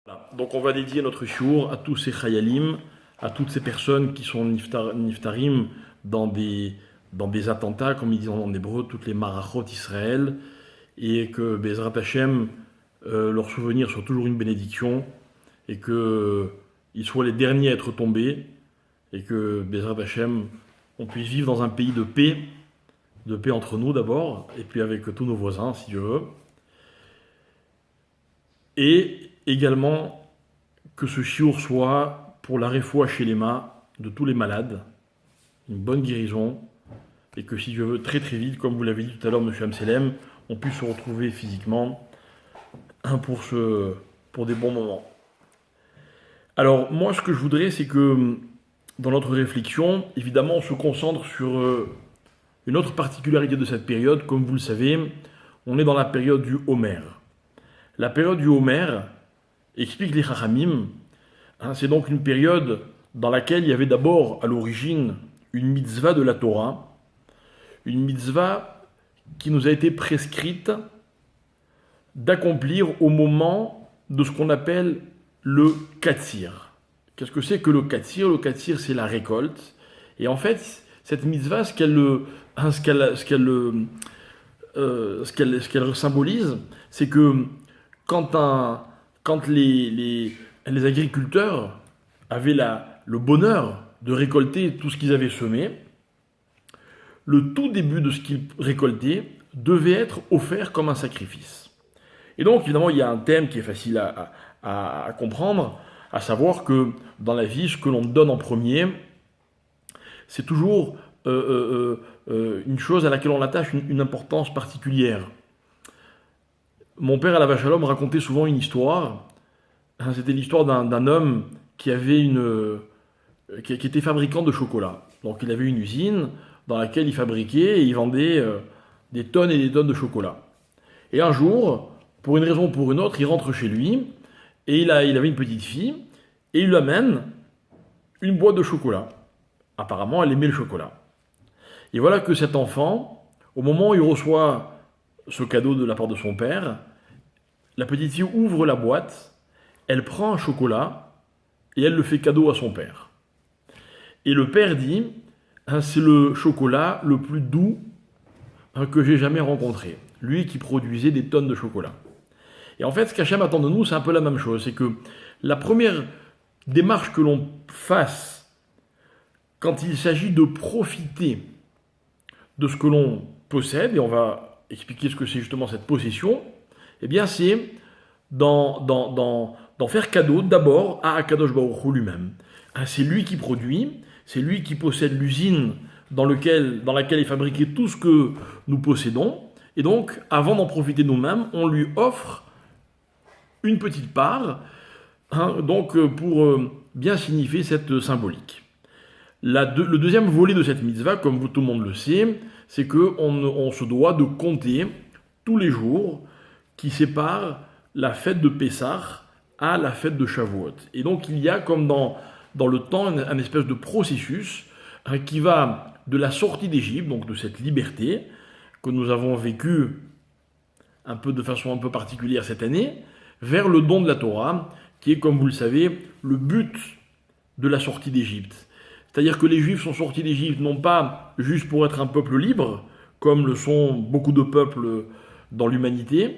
Voilà. Donc on va dédier notre shiur à tous ces chayalim, à toutes ces personnes qui sont niftarim dans des attentats, comme ils disent en hébreu, toutes les marachot Israël, et que Bezrat Hashem, leur souvenir soit toujours une bénédiction, et qu'ils soient les derniers à être tombés, et que Bezrat Hashem, on puisse vivre dans un pays de paix entre nous d'abord, et puis avec tous nos voisins, si Dieu veut. Et également que ce shiur soit pour la refoua shelema de tous les malades, une bonne guérison, et que si Dieu veut très très vite, comme vous l'avez dit tout à l'heure, M. Amselem, on puisse se retrouver physiquement pour des bons moments. Alors moi ce que je voudrais, c'est que dans notre réflexion, évidemment on se concentre sur une autre particularité de cette période. Comme vous le savez, on est dans la période du Homer. La période du Homer, explique les Chachamim, c'est donc une période dans laquelle il y avait d'abord à l'origine une mitzvah de la Torah, une mitzvah qui nous a été prescrite d'accomplir au moment de ce qu'on appelle le Katsir. Qu'est-ce que c'est que le Katsir? Le Katsir, c'est la récolte. Et en fait, cette mitzvah, ce qu'elle symbolise, c'est que quand les agriculteurs avaient le bonheur de récolter tout ce qu'ils avaient semé, le tout début de ce qu'ils récoltaient devait être offert comme un sacrifice. Et donc, évidemment, il y a un thème qui est facile à comprendre, à savoir que dans la vie, ce que l'on donne en premier, c'est toujours une chose à laquelle on attache une importance particulière. Mon père, à la vache à l'homme, racontait souvent une histoire. C'était l'histoire d'un homme qui était fabricant de chocolat. Donc il avait une usine dans laquelle il fabriquait et il vendait des tonnes et des tonnes de chocolat. Et un jour, pour une raison ou pour une autre, il rentre chez lui et il avait une petite fille et il lui amène une boîte de chocolat. Apparemment, elle aimait le chocolat. Et voilà que cet enfant, au moment où il reçoit ce cadeau de la part de son père, la petite fille ouvre la boîte, elle prend un chocolat et elle le fait cadeau à son père. Et le père dit, c'est le chocolat le plus doux que j'ai jamais rencontré. Lui qui produisait des tonnes de chocolat. Et en fait, ce qu'Hachem attend de nous, c'est un peu la même chose. C'est que la première démarche que l'on fasse quand il s'agit de profiter de ce que l'on possède, et on va expliquer ce que c'est justement cette possession, eh bien c'est d'en faire cadeau d'abord à Akadosh Baruch Hu lui-même. C'est lui qui produit, c'est lui qui possède l'usine dans laquelle est fabriqué tout ce que nous possédons, et donc avant d'en profiter nous-mêmes, on lui offre une petite part, donc pour bien signifier cette symbolique. Le deuxième volet de cette mitzvah, comme tout le monde le sait, c'est qu'on se doit de compter tous les jours qui séparent la fête de Pessah à la fête de Shavuot. Et donc il y a comme dans le temps un espèce de processus qui va de la sortie d'Égypte, donc de cette liberté que nous avons vécue de façon un peu particulière cette année, vers le don de la Torah, qui est, comme vous le savez, le but de la sortie d'Égypte. C'est-à-dire que les Juifs sont sortis d'Égypte non pas juste pour être un peuple libre, comme le sont beaucoup de peuples dans l'humanité,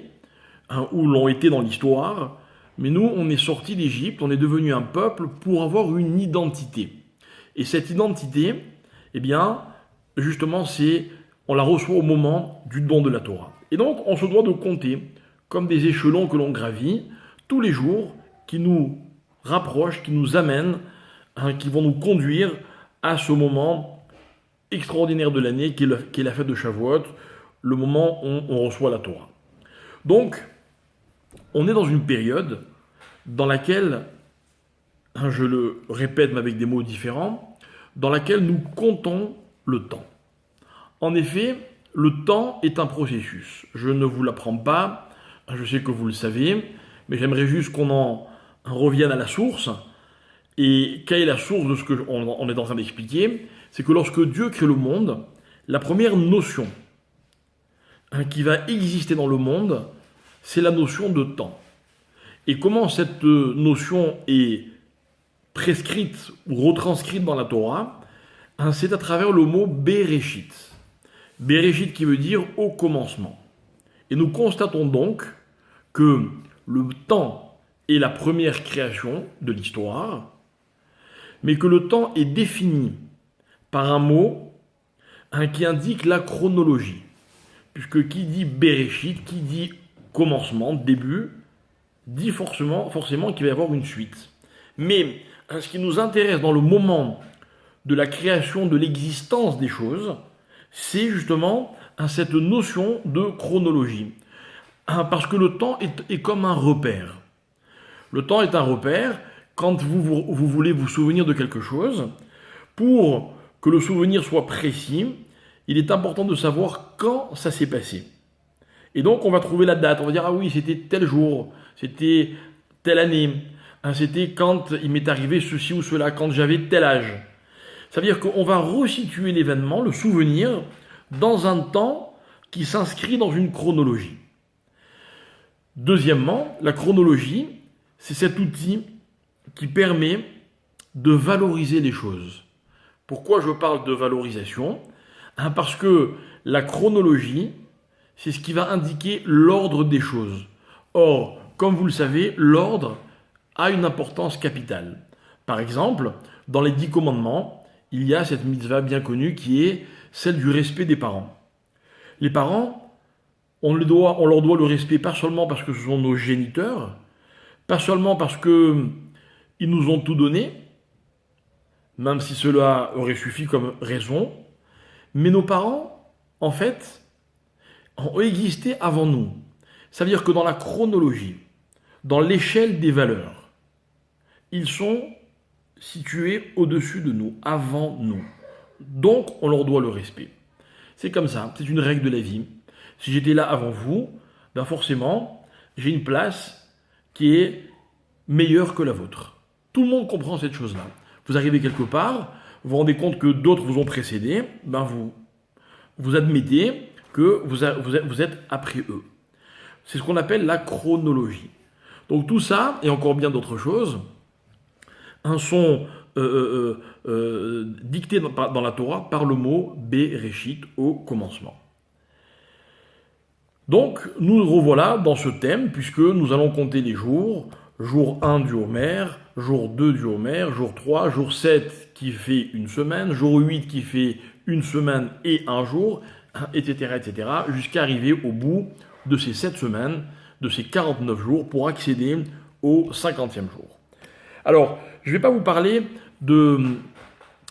ou l'ont été dans l'histoire, mais nous, on est sortis d'Égypte, on est devenu un peuple pour avoir une identité. Et cette identité, eh bien, justement, on la reçoit au moment du don de la Torah. Et donc, on se doit de compter, comme des échelons que l'on gravit, tous les jours qui nous rapprochent, qui nous amènent, qui vont nous conduire à ce moment extraordinaire de l'année qui est la fête de Shavuot, le moment où on reçoit la Torah. Donc, on est dans une période dans laquelle, je le répète mais avec des mots différents, dans laquelle nous comptons le temps. En effet, le temps est un processus. Je ne vous l'apprends pas, je sais que vous le savez, mais j'aimerais juste qu'on en revienne à la source. Et quelle est la source de ce qu'on est en train d'expliquer? C'est que lorsque Dieu crée le monde, la première notion qui va exister dans le monde, c'est la notion de temps. Et comment cette notion est prescrite ou retranscrite dans la Torah? C'est à travers le mot Bereshit. Bereshit qui veut dire au commencement. Et nous constatons donc que le temps est la première création de l'histoire, mais que le temps est défini par un mot qui indique la chronologie. Puisque qui dit Bereshit, qui dit commencement, début, dit forcément qu'il va y avoir une suite. Mais ce qui nous intéresse dans le moment de la création de l'existence des choses, c'est justement cette notion de chronologie. Parce que le temps est comme un repère. Le temps est un repère quand vous voulez vous souvenir de quelque chose. Pour que le souvenir soit précis, il est important de savoir quand ça s'est passé. Et donc on va trouver la date, on va dire ah oui c'était tel jour, c'était telle année, c'était quand il m'est arrivé ceci ou cela, quand j'avais tel âge. Ça veut dire qu'on va resituer l'événement, le souvenir, dans un temps qui s'inscrit dans une chronologie. Deuxièmement, la chronologie, c'est cet outil qui permet de valoriser les choses. Pourquoi je parle de valorisation? Parce que la chronologie, c'est ce qui va indiquer l'ordre des choses. Or, comme vous le savez, l'ordre a une importance capitale. Par exemple, dans les 10 commandements, il y a cette mitzvah bien connue qui est celle du respect des parents. Les parents, on leur doit le respect pas seulement parce que ce sont nos géniteurs, pas seulement parce qu'ils nous ont tout donné, même si cela aurait suffi comme raison, mais nos parents, en fait, ont existé avant nous. Ça veut dire que dans la chronologie, dans l'échelle des valeurs, ils sont situés au-dessus de nous, avant nous. Donc, on leur doit le respect. C'est comme ça, c'est une règle de la vie. Si j'étais là avant vous, ben forcément, j'ai une place qui est meilleure que la vôtre. Tout le monde comprend cette chose-là. Vous arrivez quelque part, vous vous rendez compte que d'autres vous ont précédé, ben vous admettez que vous êtes après eux. C'est ce qu'on appelle la chronologie. Donc tout ça, et encore bien d'autres choses, sont dictés dans la Torah par le mot Bereshit, au commencement. Donc nous revoilà dans ce thème, puisque nous allons compter les jours. Jour 1 du Homer, jour 2 du Homer, jour 3, jour 7 qui fait une semaine, jour 8 qui fait une semaine et un jour, etc., jusqu'à arriver au bout de ces 7 semaines, de ces 49 jours, pour accéder au 50e jour. Alors, je ne vais pas vous parler de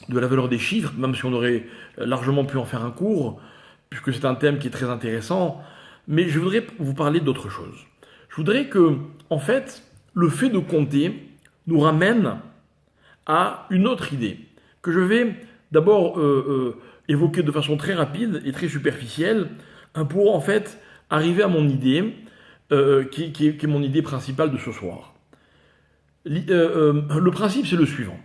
la valeur des chiffres, même si on aurait largement pu en faire un cours, puisque c'est un thème qui est très intéressant, mais je voudrais vous parler d'autre chose. Je voudrais que, en fait, le fait de compter nous ramène à une autre idée, que je vais d'abord évoquer de façon très rapide et très superficielle, pour en fait arriver à mon idée, qui est mon idée principale de ce soir. Le principe, c'est le suivant.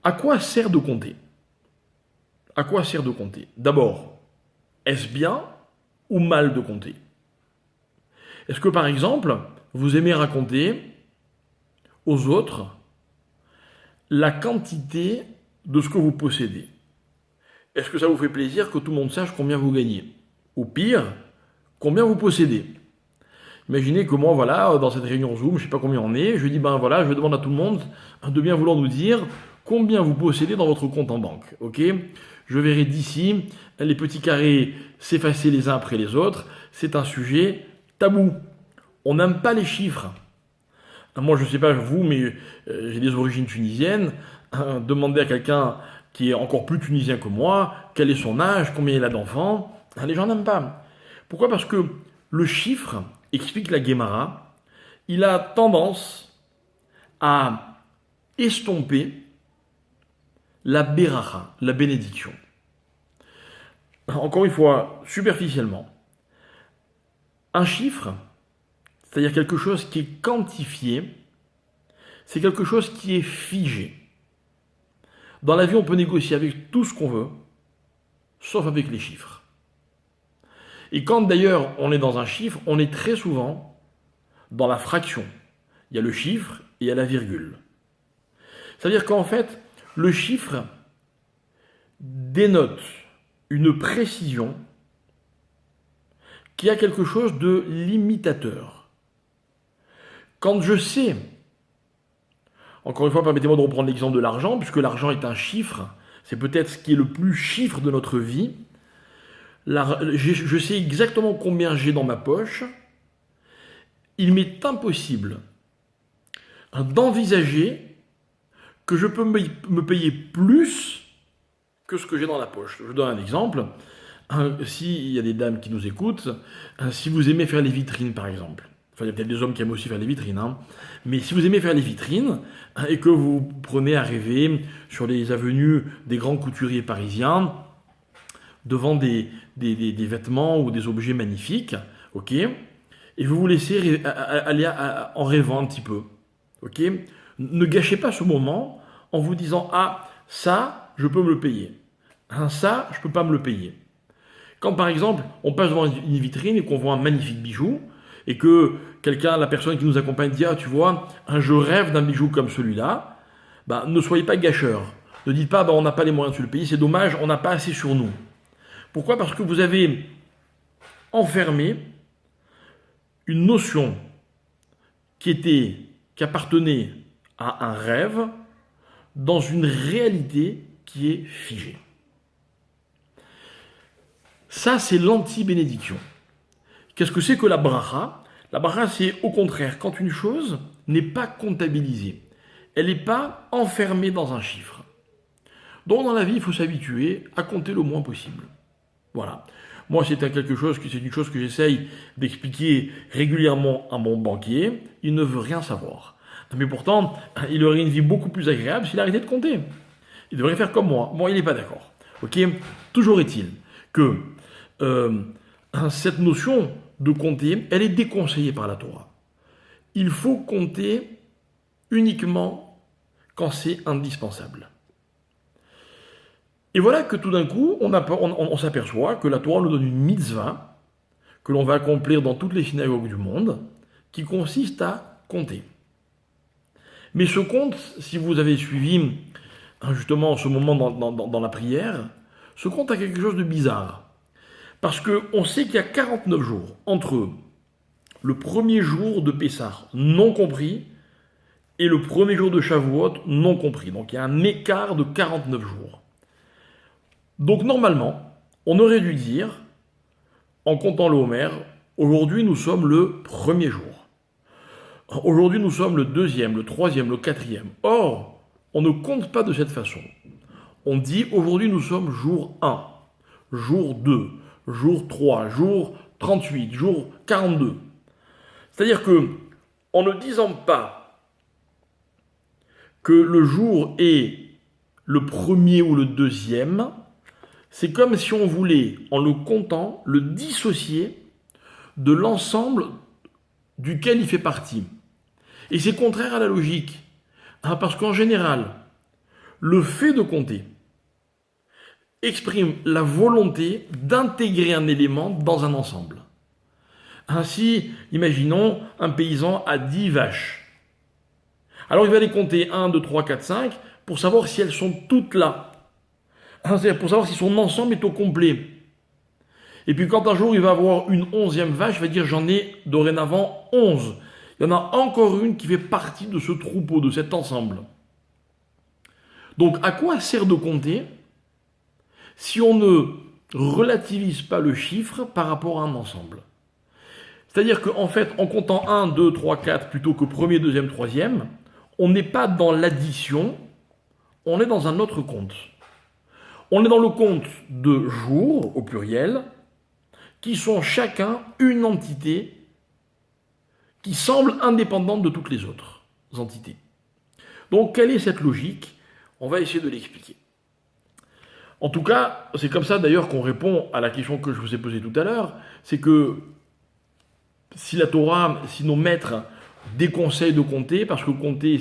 À quoi sert de compter? À quoi sert de compter? D'abord, est-ce bien ou mal de compter? Est-ce que, par exemple, vous aimez raconter aux autres la quantité de ce que vous possédez? Est-ce que ça vous fait plaisir que tout le monde sache combien vous gagnez? Ou pire, combien vous possédez? Imaginez que moi, voilà, dans cette réunion Zoom, je ne sais pas combien on est, je dis, ben voilà, je demande à tout le monde de bien vouloir nous dire combien vous possédez dans votre compte en banque. Ok? Je verrai d'ici les petits carrés s'effacer les uns après les autres. C'est un sujet tabou. On n'aime pas les chiffres. Moi, je ne sais pas vous, mais j'ai des origines tunisiennes. Demander à quelqu'un qui est encore plus tunisien que moi, quel est son âge, combien il a d'enfants, les gens n'aiment pas. Pourquoi? Parce que le chiffre, explique la Guémara, il a tendance à estomper la beracha, la bénédiction. Encore une fois, superficiellement, un chiffre, c'est-à-dire quelque chose qui est quantifié, c'est quelque chose qui est figé. Dans la vie, on peut négocier avec tout ce qu'on veut, sauf avec les chiffres. Et quand d'ailleurs on est dans un chiffre, on est très souvent dans la fraction. Il y a le chiffre et il y a la virgule. C'est-à-dire qu'en fait, le chiffre dénote une précision qui a quelque chose de limitateur. Quand je sais, encore une fois, permettez-moi de reprendre l'exemple de l'argent, puisque l'argent est un chiffre, c'est peut-être ce qui est le plus chiffre de notre vie. Je sais exactement combien j'ai dans ma poche. Il m'est impossible d'envisager que je peux me payer plus que ce que j'ai dans la poche. Je vous donne un exemple. S'il y a des dames qui nous écoutent, si vous aimez faire les vitrines par exemple, enfin il y a peut-être des hommes qui aiment aussi faire les vitrines, mais si vous aimez faire les vitrines et que vous prenez à rêver sur les avenues des grands couturiers parisiens, devant des vêtements ou des objets magnifiques, ok, et vous vous laissez aller en rêvant un petit peu, ok, ne gâchez pas ce moment en vous disant ah ça je peux me le payer, ça je peux pas me le payer. Quand par exemple on passe devant une vitrine et qu'on voit un magnifique bijou et que la personne qui nous accompagne dit ah tu vois je rêve d'un bijou comme celui-là, ne soyez pas gâcheur, ne dites pas on n'a pas les moyens de se le payer, c'est dommage, on n'a pas assez sur nous. Pourquoi ? Parce que vous avez enfermé une notion qui appartenait à un rêve dans une réalité qui est figée. Ça, c'est l'anti-bénédiction. Qu'est-ce que c'est que la bracha ? La bracha, c'est au contraire, quand une chose n'est pas comptabilisée, elle n'est pas enfermée dans un chiffre. Donc dans la vie, il faut s'habituer à compter le moins possible. Voilà. Moi, c'est une chose que j'essaye d'expliquer régulièrement à mon banquier. Il ne veut rien savoir. Mais pourtant, il aurait une vie beaucoup plus agréable s'il arrêtait de compter. Il devrait faire comme moi. Moi, il n'est pas d'accord. Ok ? Toujours est-il que cette notion de compter, elle est déconseillée par la Torah. Il faut compter uniquement quand c'est indispensable. Et voilà que tout d'un coup, on s'aperçoit que la Torah nous donne une mitzvah que l'on va accomplir dans toutes les synagogues du monde, qui consiste à compter. Mais ce compte, si vous avez suivi justement ce moment dans la prière, ce compte a quelque chose de bizarre. Parce qu'on sait qu'il y a 49 jours entre le premier jour de Pessah non compris et le premier jour de Shavuot non compris. Donc il y a un écart de 49 jours. Donc normalement, on aurait dû dire, en comptant le Homer, aujourd'hui nous sommes le premier jour. Aujourd'hui nous sommes le deuxième, le troisième, le quatrième. Or, on ne compte pas de cette façon. On dit aujourd'hui nous sommes jour 1, jour 2, jour 3, jour 38, jour 42. C'est-à-dire que, en ne disant pas que le jour est le premier ou le deuxième, c'est comme si on voulait, en le comptant, le dissocier de l'ensemble duquel il fait partie. Et c'est contraire à la logique. Parce qu'en général, le fait de compter exprime la volonté d'intégrer un élément dans un ensemble. Ainsi, imaginons, un paysan a 10 vaches. Alors il va les compter 1, 2, 3, 4, 5 pour savoir si elles sont toutes là. C'est-à-dire pour savoir si son ensemble est au complet. Et puis quand un jour il va avoir une 11e vache, il va dire j'en ai dorénavant 11. Il y en a encore une qui fait partie de ce troupeau, de cet ensemble. Donc à quoi sert de compter si on ne relativise pas le chiffre par rapport à un ensemble ? C'est-à-dire qu'en fait, en comptant 1, 2, 3, 4 plutôt que premier, deuxième, troisième, on n'est pas dans l'addition, on est dans un autre compte. On est dans le compte de jours, au pluriel, qui sont chacun une entité qui semble indépendante de toutes les autres entités. Donc, quelle est cette logique ? On va essayer de l'expliquer. En tout cas, c'est comme ça d'ailleurs qu'on répond à la question que je vous ai posée tout à l'heure, c'est que si la Torah, si nos maîtres déconseillent de compter, parce que compter,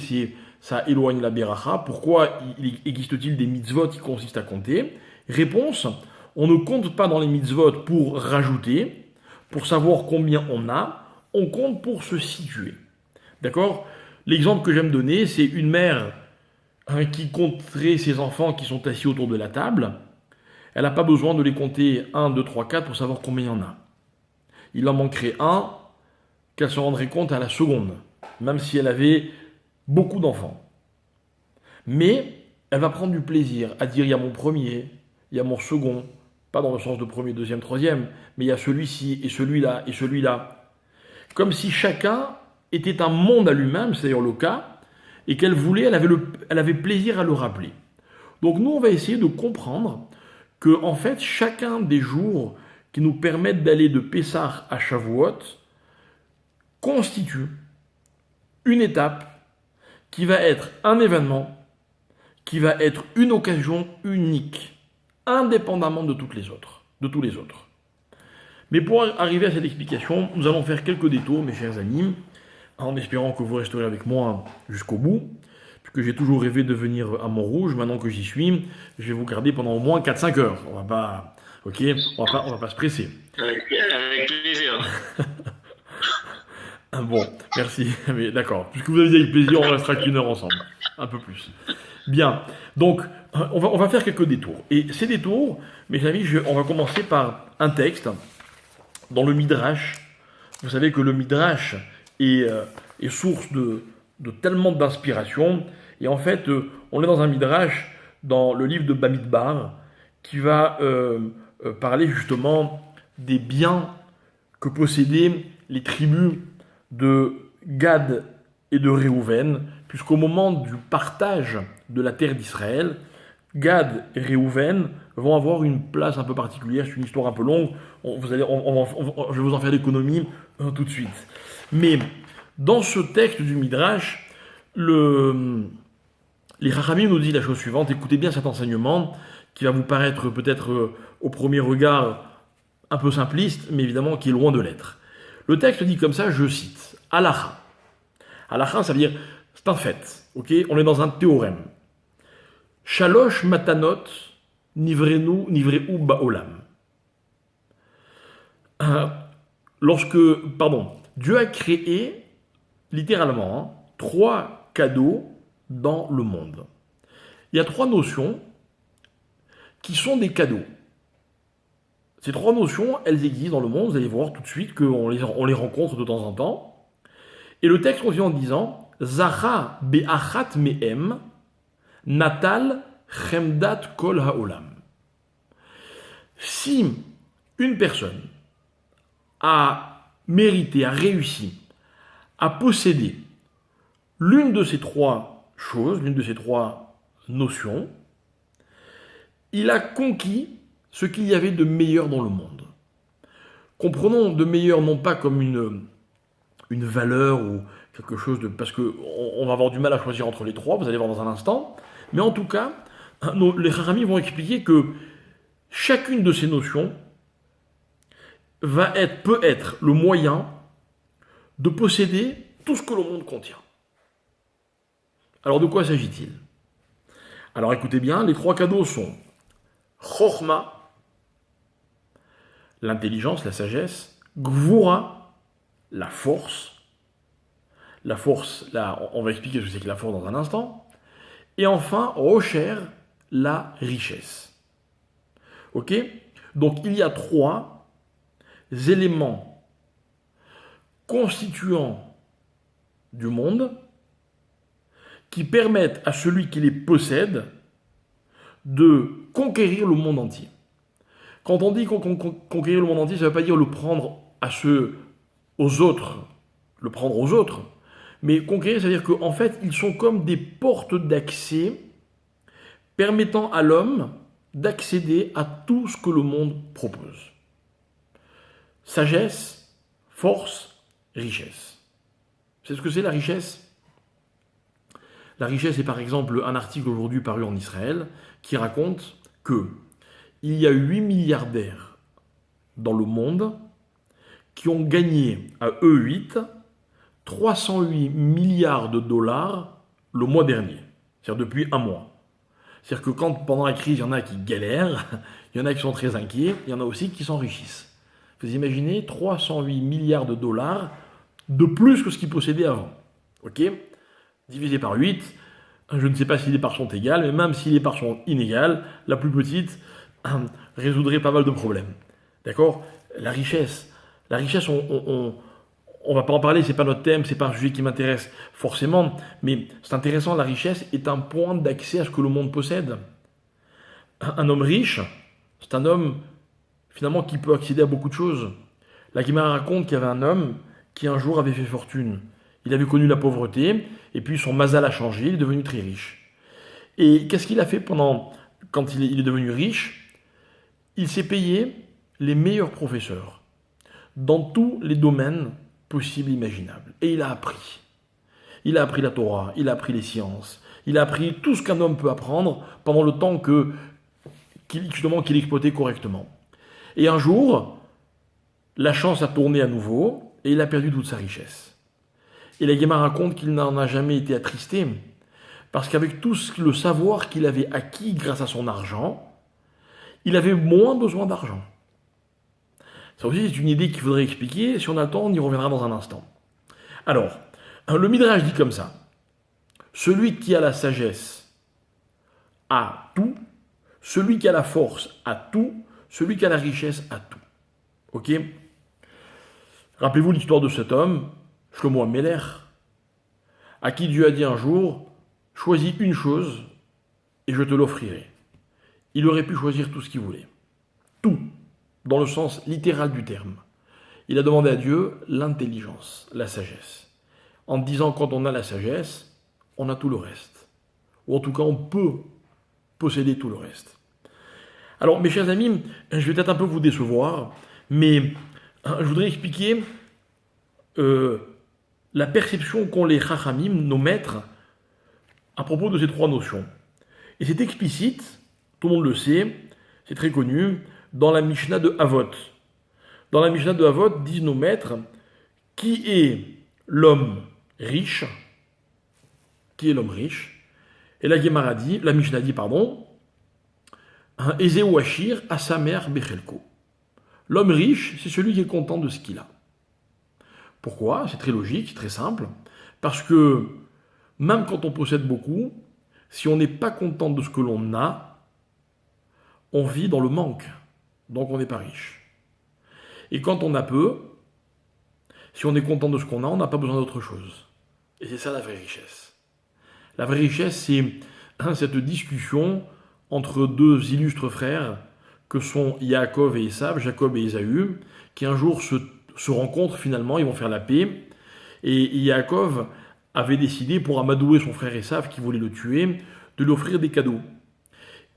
ça éloigne la beracha, pourquoi existe-t-il des mitzvot qui consistent à compter ? Réponse, on ne compte pas dans les mitzvot pour rajouter, pour savoir combien on on compte pour se situer. D'accord? L'exemple que j'aime donner, c'est une mère qui compterait ses enfants qui sont assis autour de la table. Elle n'a pas besoin de les compter 1, 2, 3, 4 pour savoir combien il y en a. Il en manquerait un qu'elle se rendrait compte à la seconde, même si elle avait beaucoup d'enfants. Mais elle va prendre du plaisir à dire il y a mon premier, il y a mon second, pas dans le sens de premier, deuxième, troisième, mais il y a celui-ci et celui-là et celui-là. Comme si chacun était un monde à lui-même, c'est d'ailleurs le cas, et qu'elle voulait, elle avait plaisir à le rappeler. Donc nous, on va essayer de comprendre que, en fait, chacun des jours qui nous permettent d'aller de Pessah à Shavuot constitue une étape qui va être un événement, qui va être une occasion unique, indépendamment de toutes les autres, de tous les autres. Mais pour arriver à cette explication, nous allons faire quelques détours, mes chers amis, en espérant que vous resterez avec moi jusqu'au bout, puisque j'ai toujours rêvé de venir à Montrouge. Maintenant que j'y suis, je vais vous garder pendant au moins 4-5 heures. On va pas, ok, on va pas se presser. Avec plaisir. Bon, merci. Mais d'accord. Puisque vous avez dit avec plaisir, on restera qu'une heure ensemble. Un peu plus. Bien. Donc, on va faire quelques détours. Et ces détours, mes amis, on va commencer par un texte dans le Midrash. Vous savez que le Midrash est source de tellement d'inspiration. Et en fait, on est dans un Midrash, dans le livre de Bamidbar, qui va parler justement des biens que possédaient les tribus de Gad et de Réhouven, puisqu'au moment du partage de la terre d'Israël, Gad et Réhouven vont avoir une place un peu particulière. C'est une histoire un peu longue, je vais vous en faire l'économie tout de suite. Mais dans ce texte du Midrash, les Rachamim nous disent la chose suivante. Écoutez bien cet enseignement qui va vous paraître peut-être au premier regard un peu simpliste, mais évidemment qui est loin de l'être. Le texte dit comme ça, je cite, Halacha. Halacha, ça veut dire, c'est un fait, ok? On est dans un théorème. Shalosh matanot nivreu ba'olam. Dieu a créé, littéralement, 3 cadeaux dans le monde. Il y a 3 notions qui sont des cadeaux. Ces 3 notions, elles existent dans le monde, vous allez voir tout de suite qu'on les rencontre de temps en temps. Et le texte continue en disant Zara be'achat me'em natal chemdat kol ha'olam. Si une personne a mérité, a réussi à posséder l'une de ces 3 choses, l'une de ces 3 notions, il a conquis ce qu'il y avait de meilleur dans le monde. Comprenons de meilleur non pas comme une valeur ou quelque chose de... Parce qu'on va avoir du mal à choisir entre les 3, vous allez voir dans un instant. Mais en tout cas, les Rachamim vont expliquer que chacune de ces notions peut être le moyen de posséder tout ce que le monde contient. Alors de quoi s'agit-il? Alors écoutez bien, les 3 cadeaux sont Chochma, l'intelligence, la sagesse, Gvura, la force. La force, là, on va expliquer ce que c'est que la force dans un instant. Et enfin, Rocher, la richesse. Ok? Donc il y a 3 éléments constituants du monde qui permettent à celui qui les possède de conquérir le monde entier. Quand on dit conquérir le monde entier, ça ne veut pas dire le prendre aux autres, mais conquérir, ça veut dire qu'en fait, ils sont comme des portes d'accès permettant à l'homme d'accéder à tout ce que le monde propose. Sagesse, force, richesse. C'est ce que c'est la richesse? La richesse est par exemple un article aujourd'hui paru en Israël qui raconte que il y a 8 milliardaires dans le monde qui ont gagné à eux 8 308 milliards de dollars le mois dernier. C'est-à-dire depuis un mois. C'est-à-dire que quand pendant la crise, il y en a qui galèrent, il y en a qui sont très inquiets, il y en a aussi qui s'enrichissent. Vous imaginez 308 milliards de dollars de plus que ce qu'il possédait avant. Ok? Divisé par 8, je ne sais pas si les parts sont égales, mais même si les parts sont inégales, la plus petite résoudrait pas mal de problèmes. D'accord? La richesse, on va pas en parler, c'est pas notre thème, c'est pas un sujet qui m'intéresse forcément, mais c'est intéressant, la richesse est un point d'accès à ce que le monde possède. Un homme riche, c'est un homme finalement qui peut accéder à beaucoup de choses. La Guimara raconte qu'il y avait un homme qui un jour avait fait fortune. Il avait connu la pauvreté, et puis son mazal a changé, il est devenu très riche. Et qu'est-ce qu'il a fait quand il est devenu riche? Il s'est payé les meilleurs professeurs dans tous les domaines possibles et imaginables. Et il a appris. Il a appris la Torah, il a appris les sciences, il a appris tout ce qu'un homme peut apprendre pendant le temps qu'il exploitait correctement. Et un jour, la chance a tourné à nouveau et il a perdu toute sa richesse. Et la Guémara raconte qu'il n'en a jamais été attristé parce qu'avec tout le savoir qu'il avait acquis grâce à son argent, il avait moins besoin d'argent. Ça aussi, c'est une idée qu'il faudrait expliquer. Si on a le temps, on y reviendra dans un instant. Alors, le Midrash dit comme ça. Celui qui a la sagesse a tout, celui qui a la force a tout, celui qui a la richesse a tout. Ok? Rappelez-vous l'histoire de cet homme, Shlomo Ameler, à qui Dieu a dit un jour, choisis une chose et je te l'offrirai. Il aurait pu choisir tout ce qu'il voulait. Tout, dans le sens littéral du terme. Il a demandé à Dieu l'intelligence, la sagesse. En disant quand on a la sagesse, on a tout le reste. Ou en tout cas, on peut posséder tout le reste. Alors, mes chers amis, je vais peut-être un peu vous décevoir, mais je voudrais expliquer la perception qu'ont les Chachamim, nos maîtres, à propos de ces trois notions. Et c'est explicite, tout le monde le sait, c'est très connu, dans la Mishnah de Avot. Dans la Mishnah de Avot, disent nos maîtres, qui est l'homme riche? Qui est l'homme riche? Et la Gemara dit, la Mishnah dit, Ezeu Ashir à sa mère Bechelko. L'homme riche, c'est celui qui est content de ce qu'il a. Pourquoi? C'est très logique, très simple. Parce que même quand on possède beaucoup, si on n'est pas content de ce que l'on a, on vit dans le manque. Donc on n'est pas riche. Et quand on a peu, si on est content de ce qu'on a, on n'a pas besoin d'autre chose. Et c'est ça la vraie richesse. La vraie richesse, c'est cette discussion entre deux illustres frères que sont Yaakov et Esav, Jacob et Ésaü, qui un jour se rencontrent finalement, ils vont faire la paix. Et Yaakov avait décidé, pour amadouer son frère Esav qui voulait le tuer, de lui offrir des cadeaux.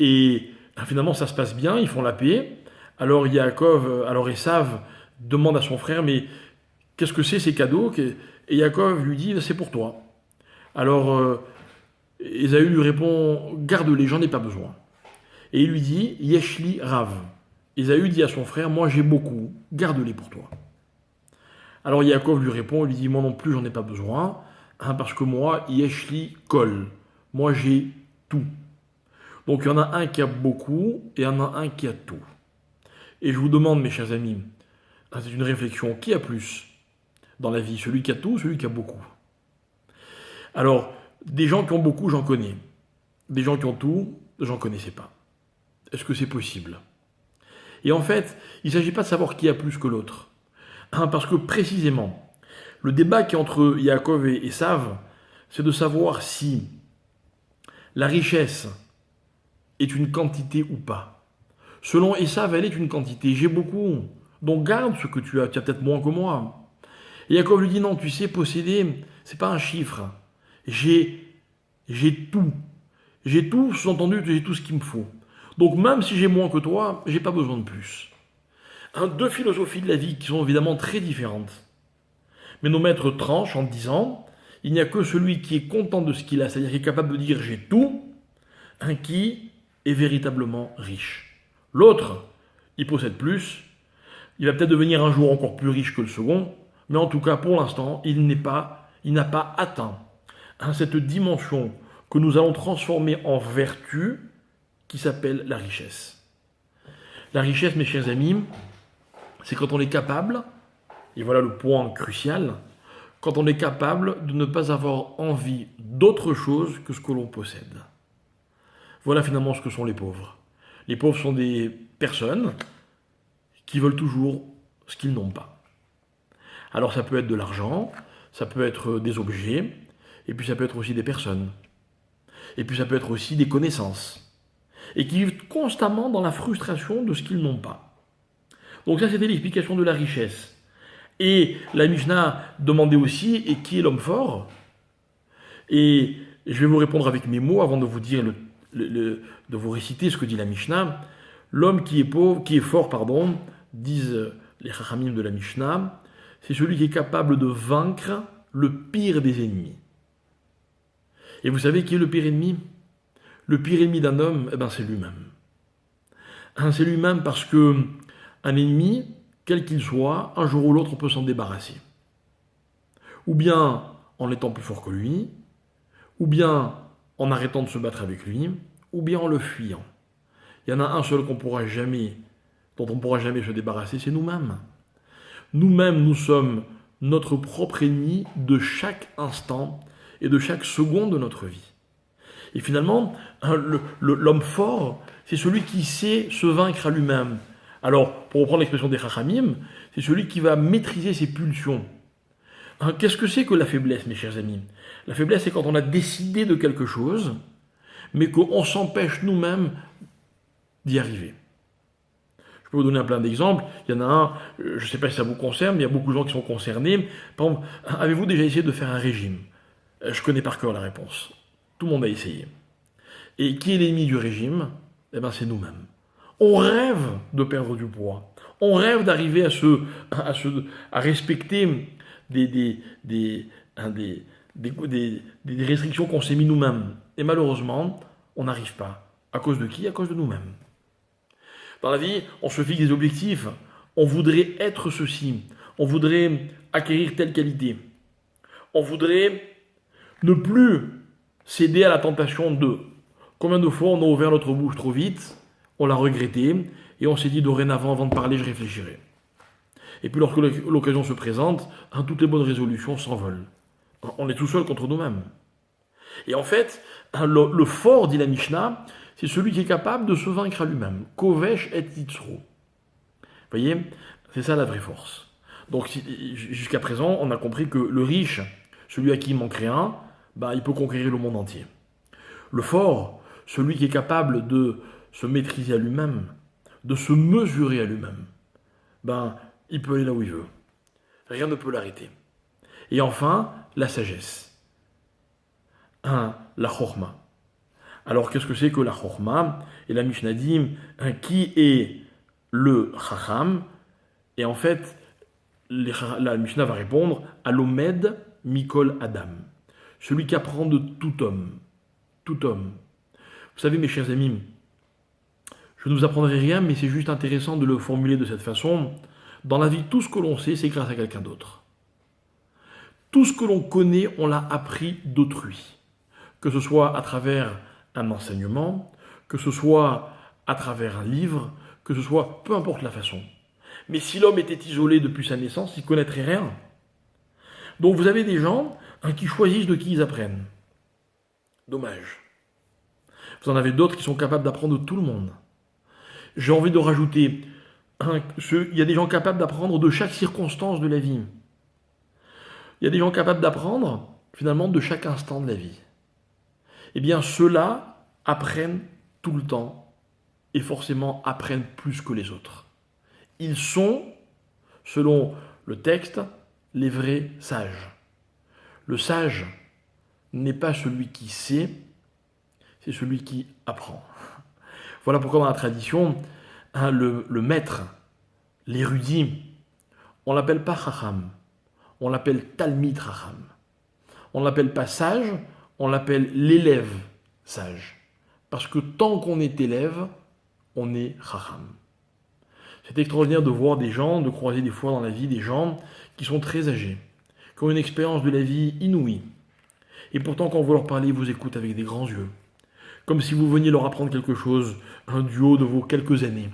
Et finalement, ça se passe bien, ils font la paix. Alors Esav demande à son frère, mais qu'est-ce que c'est ces cadeaux? Et Yaakov lui dit, c'est pour toi. Alors Ésaü lui répond, garde-les, j'en ai pas besoin. Et il lui dit, Yeshli Rav. Ésaü dit à son frère, moi j'ai beaucoup, garde-les pour toi. Alors Yaakov lui répond, il lui dit, moi non plus j'en ai pas besoin, parce que moi, Yeshli Kol. Moi j'ai tout. Donc il y en a un qui a beaucoup, et il y en a un qui a tout. Et je vous demande, mes chers amis, c'est une réflexion, qui a plus dans la vie? Celui qui a tout ou celui qui a beaucoup? Alors, des gens qui ont beaucoup, j'en connais. Des gens qui ont tout, j'en connaissais pas. Est-ce que c'est possible? Et en fait, il ne s'agit pas de savoir qui a plus que l'autre. Parce que précisément, le débat qui est entre Yaakov et Esav, c'est de savoir si la richesse est une quantité ou pas. Selon Esav, elle est une quantité. J'ai beaucoup. Donc garde ce que tu as. Tu as peut-être moins que moi. Et Yaakov lui dit non, tu sais, posséder, c'est pas un chiffre. J'ai tout. J'ai tout, sous-entendu, j'ai tout ce qu'il me faut. Donc même si j'ai moins que toi, j'ai pas besoin de plus. Deux philosophies de la vie qui sont évidemment très différentes. Mais nos maîtres tranchent en disant, il n'y a que celui qui est content de ce qu'il a, c'est-à-dire qui est capable de dire j'ai tout, qui est véritablement riche. L'autre, il possède plus, il va peut-être devenir un jour encore plus riche que le second, mais en tout cas pour l'instant, il n'a pas atteint cette dimension que nous allons transformer en vertu qui s'appelle la richesse. La richesse, mes chers amis, c'est quand on est capable, et voilà le point crucial, quand on est capable de ne pas avoir envie d'autre chose que ce que l'on possède. Voilà finalement ce que sont les pauvres. Les pauvres sont des personnes qui veulent toujours ce qu'ils n'ont pas. Alors ça peut être de l'argent, ça peut être des objets, et puis ça peut être aussi des personnes. Et puis ça peut être aussi des connaissances. Et qui vivent constamment dans la frustration de ce qu'ils n'ont pas. Donc ça c'était l'explication de la richesse. Et la Mishnah demandait aussi, et qui est l'homme fort? Et je vais vous répondre avec mes mots avant de vous dire de vous réciter ce que dit la Mishnah. L'homme qui est pauvre, qui est fort, pardon, disent les Chachamim de la Mishnah, c'est celui qui est capable de vaincre le pire des ennemis. Et vous savez qui est le pire ennemi? Le pire ennemi d'un homme, eh ben, c'est lui-même. C'est lui-même parce que un ennemi, quel qu'il soit, un jour ou l'autre, on peut s'en débarrasser. Ou bien en étant plus fort que lui, ou bien en arrêtant de se battre avec lui, ou bien en le fuyant. Il y en a un seul dont on pourra jamais se débarrasser, c'est nous-mêmes. Nous-mêmes, nous sommes notre propre ennemi de chaque instant et de chaque seconde de notre vie. Et finalement, l'homme fort, c'est celui qui sait se vaincre à lui-même. Alors, pour reprendre l'expression des Chachamim, c'est celui qui va maîtriser ses pulsions. Qu'est-ce que c'est que la faiblesse, mes chers amis? La faiblesse, c'est quand on a décidé de quelque chose, mais qu'on s'empêche nous-mêmes d'y arriver. Je peux vous donner plein d'exemples. Il y en a un, je ne sais pas si ça vous concerne, mais il y a beaucoup de gens qui sont concernés. Par exemple, avez-vous déjà essayé de faire un régime? Je connais par cœur la réponse. Tout le monde a essayé. Et qui est l'ennemi du régime? Eh bien, c'est nous-mêmes. On rêve de perdre du poids. On rêve d'arriver à respecter des restrictions qu'on s'est mis nous-mêmes. Et malheureusement, on n'arrive pas. À cause de qui? À cause de nous-mêmes. Dans la vie, on se fixe des objectifs. On voudrait être ceci. On voudrait acquérir telle qualité. On voudrait ne plus céder à la tentation de. Combien de fois on a ouvert notre bouche trop vite, on l'a regretté, et on s'est dit dorénavant, avant de parler, je réfléchirai. Et puis lorsque l'occasion se présente, toutes les bonnes résolutions s'envolent. On est tout seul contre nous-mêmes. Et en fait, le fort, dit la Mishnah, c'est celui qui est capable de se vaincre à lui-même. Kovesh et Yitzro. Vous voyez, c'est ça la vraie force. Donc jusqu'à présent, on a compris que le riche, celui à qui il manque rien, il peut conquérir le monde entier. Le fort, celui qui est capable de se maîtriser à lui-même, de se mesurer à lui-même, il peut aller là où il veut. Rien ne peut l'arrêter. Et enfin, la sagesse. La chorma. Alors, qu'est-ce que c'est que la chorma? Et la Mishnah dit, qui est le chacham? Et en fait, la Mishnah va répondre, Alomed Mikol Adam. Celui qui apprend de tout homme. Tout homme. Vous savez, mes chers amis, je ne vous apprendrai rien, mais c'est juste intéressant de le formuler de cette façon. Dans la vie, tout ce que l'on sait, c'est grâce à quelqu'un d'autre. Tout ce que l'on connaît, on l'a appris d'autrui. Que ce soit à travers un enseignement, que ce soit à travers un livre, que ce soit, peu importe la façon. Mais si l'homme était isolé depuis sa naissance, il ne connaîtrait rien. Donc vous avez des gens qui choisissent de qui ils apprennent. Dommage. Vous en avez d'autres qui sont capables d'apprendre de tout le monde. J'ai envie de rajouter, il y a des gens capables d'apprendre de chaque circonstance de la vie. Il y a des gens capables d'apprendre, finalement, de chaque instant de la vie. Eh bien, ceux-là apprennent tout le temps et forcément apprennent plus que les autres. Ils sont, selon le texte, les vrais sages. Le sage n'est pas celui qui sait, c'est celui qui apprend. Voilà pourquoi dans la tradition, le maître, l'érudit, on ne l'appelle pas Chacham, on l'appelle Talmid Chacham. On ne l'appelle pas sage, on l'appelle l'élève sage. Parce que tant qu'on est élève, on est Chacham. C'est extraordinaire de voir des gens, de croiser des fois dans la vie des gens qui sont très âgés, qui ont une expérience de la vie inouïe. Et pourtant, quand vous leur parlez, ils vous écoutent avec des grands yeux. Comme si vous veniez leur apprendre quelque chose, du haut de vos quelques années.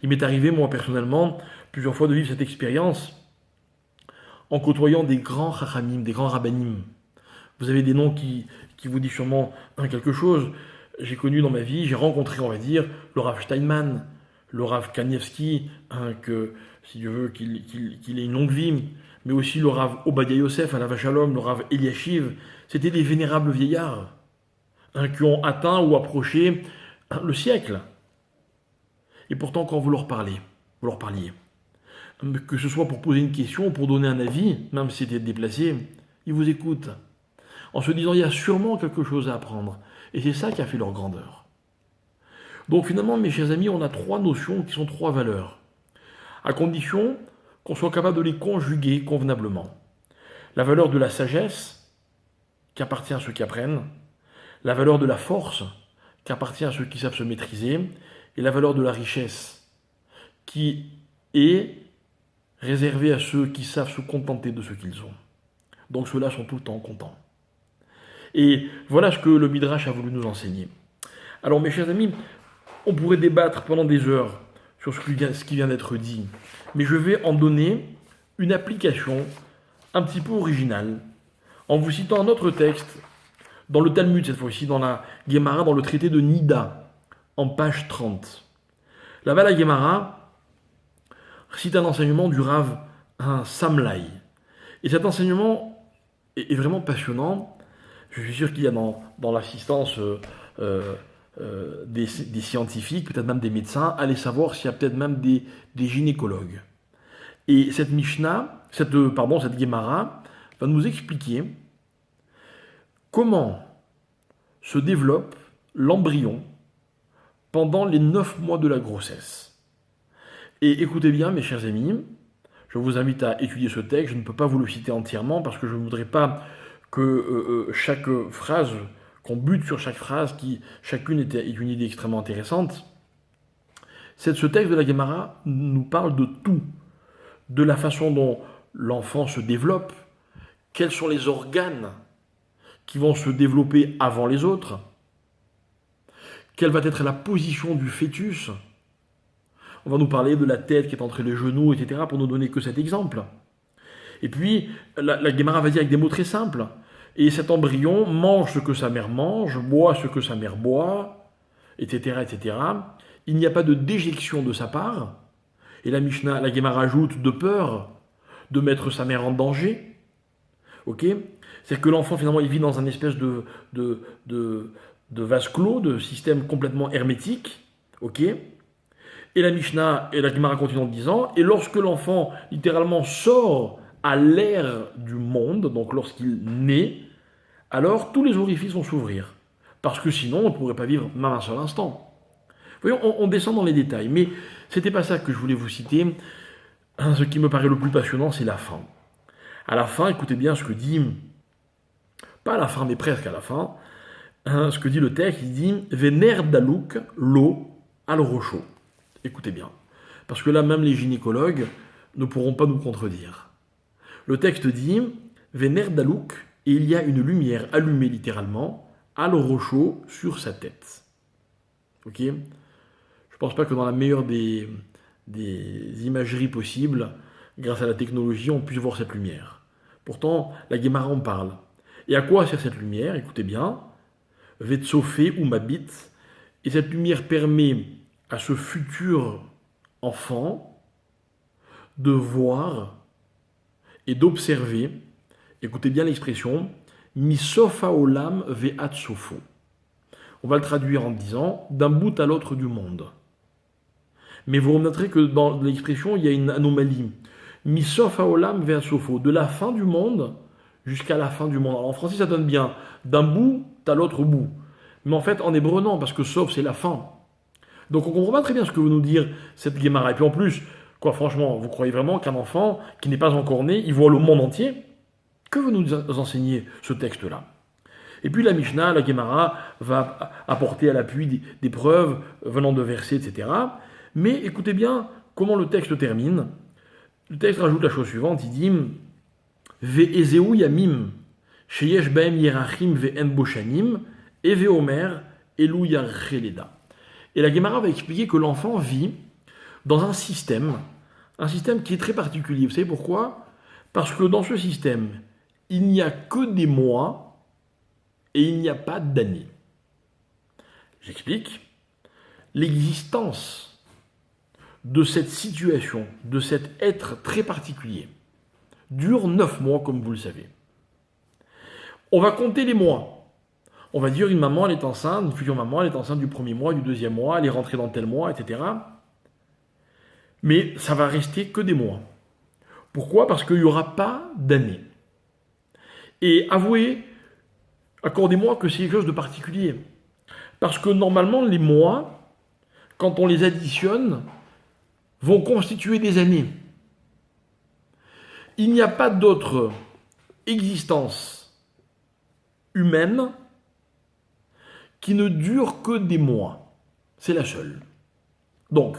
Il m'est arrivé, moi personnellement, plusieurs fois de vivre cette expérience en côtoyant des grands chachamim, des grands rabbanim. Vous avez des noms qui vous disent sûrement quelque chose. J'ai connu dans ma vie, j'ai rencontré, on va dire, le Rav Steinman, le Rav Kanievski, que, si Dieu veut, qu'il ait une longue vie, mais aussi le Rav Obadiah Yosef, à la Vachalom, le Rav Eliashiv. C'était des vénérables vieillards qui ont atteint ou approché le siècle. Et pourtant, quand vous leur parliez, que ce soit pour poser une question, pour donner un avis, même si c'était déplacé, ils vous écoutent, en se disant il y a sûrement quelque chose à apprendre. Et c'est ça qui a fait leur grandeur. Donc finalement, mes chers amis, on a trois notions qui sont trois valeurs, à condition qu'on soit capable de les conjuguer convenablement. La valeur de la sagesse, qui appartient à ceux qui apprennent, la valeur de la force, qui appartient à ceux qui savent se maîtriser, et la valeur de la richesse, qui est réservée à ceux qui savent se contenter de ce qu'ils ont. Donc ceux-là sont tout le temps contents. Et voilà ce que le Midrash a voulu nous enseigner. Alors mes chers amis, on pourrait débattre pendant des heures sur ce qui vient d'être dit, mais je vais en donner une application un petit peu originale, en vous citant un autre texte, dans le Talmud cette fois-ci, dans la Gemara, dans le traité de Nida, en page 30. Là-bas, la Gemara cite un enseignement du Rav Samlai. Et cet enseignement est vraiment passionnant. Je suis sûr qu'il y a dans l'assistance des scientifiques, peut-être même des médecins, allez savoir s'il y a peut-être même des gynécologues. Et cette Gemara va nous expliquer comment se développe l'embryon pendant les 9 mois de la grossesse. Et écoutez bien, mes chers amis, je vous invite à étudier ce texte. Je ne peux pas vous le citer entièrement parce que je ne voudrais pas que chaque phrase, qu'on bute sur chaque phrase, qui chacune est une idée extrêmement intéressante. Ce texte de la Gemara nous parle de tout, de la façon dont l'enfant se développe, quels sont les organes qui vont se développer avant les autres, quelle va être la position du fœtus. On va nous parler de la tête qui est entre les genoux, etc., pour nous donner que cet exemple. Et puis, la Gemara va dire avec des mots très simples. Et cet embryon mange ce que sa mère mange, boit ce que sa mère boit, etc., etc. Il n'y a pas de déjection de sa part. Et la Gemara ajoute de peur de mettre sa mère en danger. Ok ? C'est que l'enfant, finalement, il vit dans un espèce de vase clos, de système complètement hermétique. Ok ? Et la Gemara continue en disant, et lorsque l'enfant, littéralement, sort à l'ère du monde, donc lorsqu'il naît, alors tous les orifices vont s'ouvrir. Parce que sinon, on ne pourrait pas vivre même un seul instant. Voyons, on descend dans les détails, mais c'était pas ça que je voulais vous citer. Ce qui me paraît le plus passionnant, c'est la fin. À la fin, écoutez bien ce que dit, pas à la fin, mais presque à la fin, ce que dit le texte, il dit « Vener dalouk lo al rocho ». Écoutez bien, parce que là, même les gynécologues ne pourront pas nous contredire. Le texte dit « Vener dalouk » et il y a une lumière allumée littéralement, al rocho, sur sa tête. Ok ? Je ne pense pas que dans la meilleure des imageries possibles, grâce à la technologie, on puisse voir cette lumière. Pourtant, la Gemara en parle. Et à quoi sert cette lumière ? Écoutez bien. Vetsofé ou mabit. Et cette lumière permet à ce futur enfant de voir et d'observer, écoutez bien l'expression, misofa olam ve'at sofo. On va le traduire en disant d'un bout à l'autre du monde. Mais vous remarquerez que dans l'expression, il y a une anomalie. Misof haolam ve'at sofo, de la fin du monde jusqu'à la fin du monde. Alors en français, ça donne bien d'un bout à l'autre bout. Mais en fait, en hébreu, non, parce que sof, c'est la fin. Donc on comprend pas très bien ce que veut nous dire cette Gemara. Et puis en plus, quoi, franchement, vous croyez vraiment qu'un enfant qui n'est pas encore né, il voit le monde entier ? Que veut nous enseigner ce texte-là ? Et puis la Mishnah, la Gemara, va apporter à l'appui des preuves venant de versets, etc. Mais écoutez bien comment le texte termine. Le texte rajoute la chose suivante, il dit « Ve'ezeu yamim, sheyesh baem yerachim ve'en boshanim, et ve'omer, elu yarcheleda » Et la Gemara va expliquer que l'enfant vit dans un système qui est très particulier. Vous savez pourquoi ? Parce que dans ce système, il n'y a que des mois et il n'y a pas d'années. J'explique. L'existence de cette situation, de cet être très particulier, dure 9 mois, comme vous le savez. On va compter les mois. On va dire une maman, elle est enceinte, une future maman, elle est enceinte du premier mois, du deuxième mois, elle est rentrée dans tel mois, etc. Mais ça va rester que des mois. Pourquoi? Parce qu'il n'y aura pas d'année. Et avouez, accordez-moi que c'est quelque chose de particulier. Parce que normalement, les mois, quand on les additionne, vont constituer des années. Il n'y a pas d'autre existence humaine qui ne dure que des mois. C'est la seule. Donc,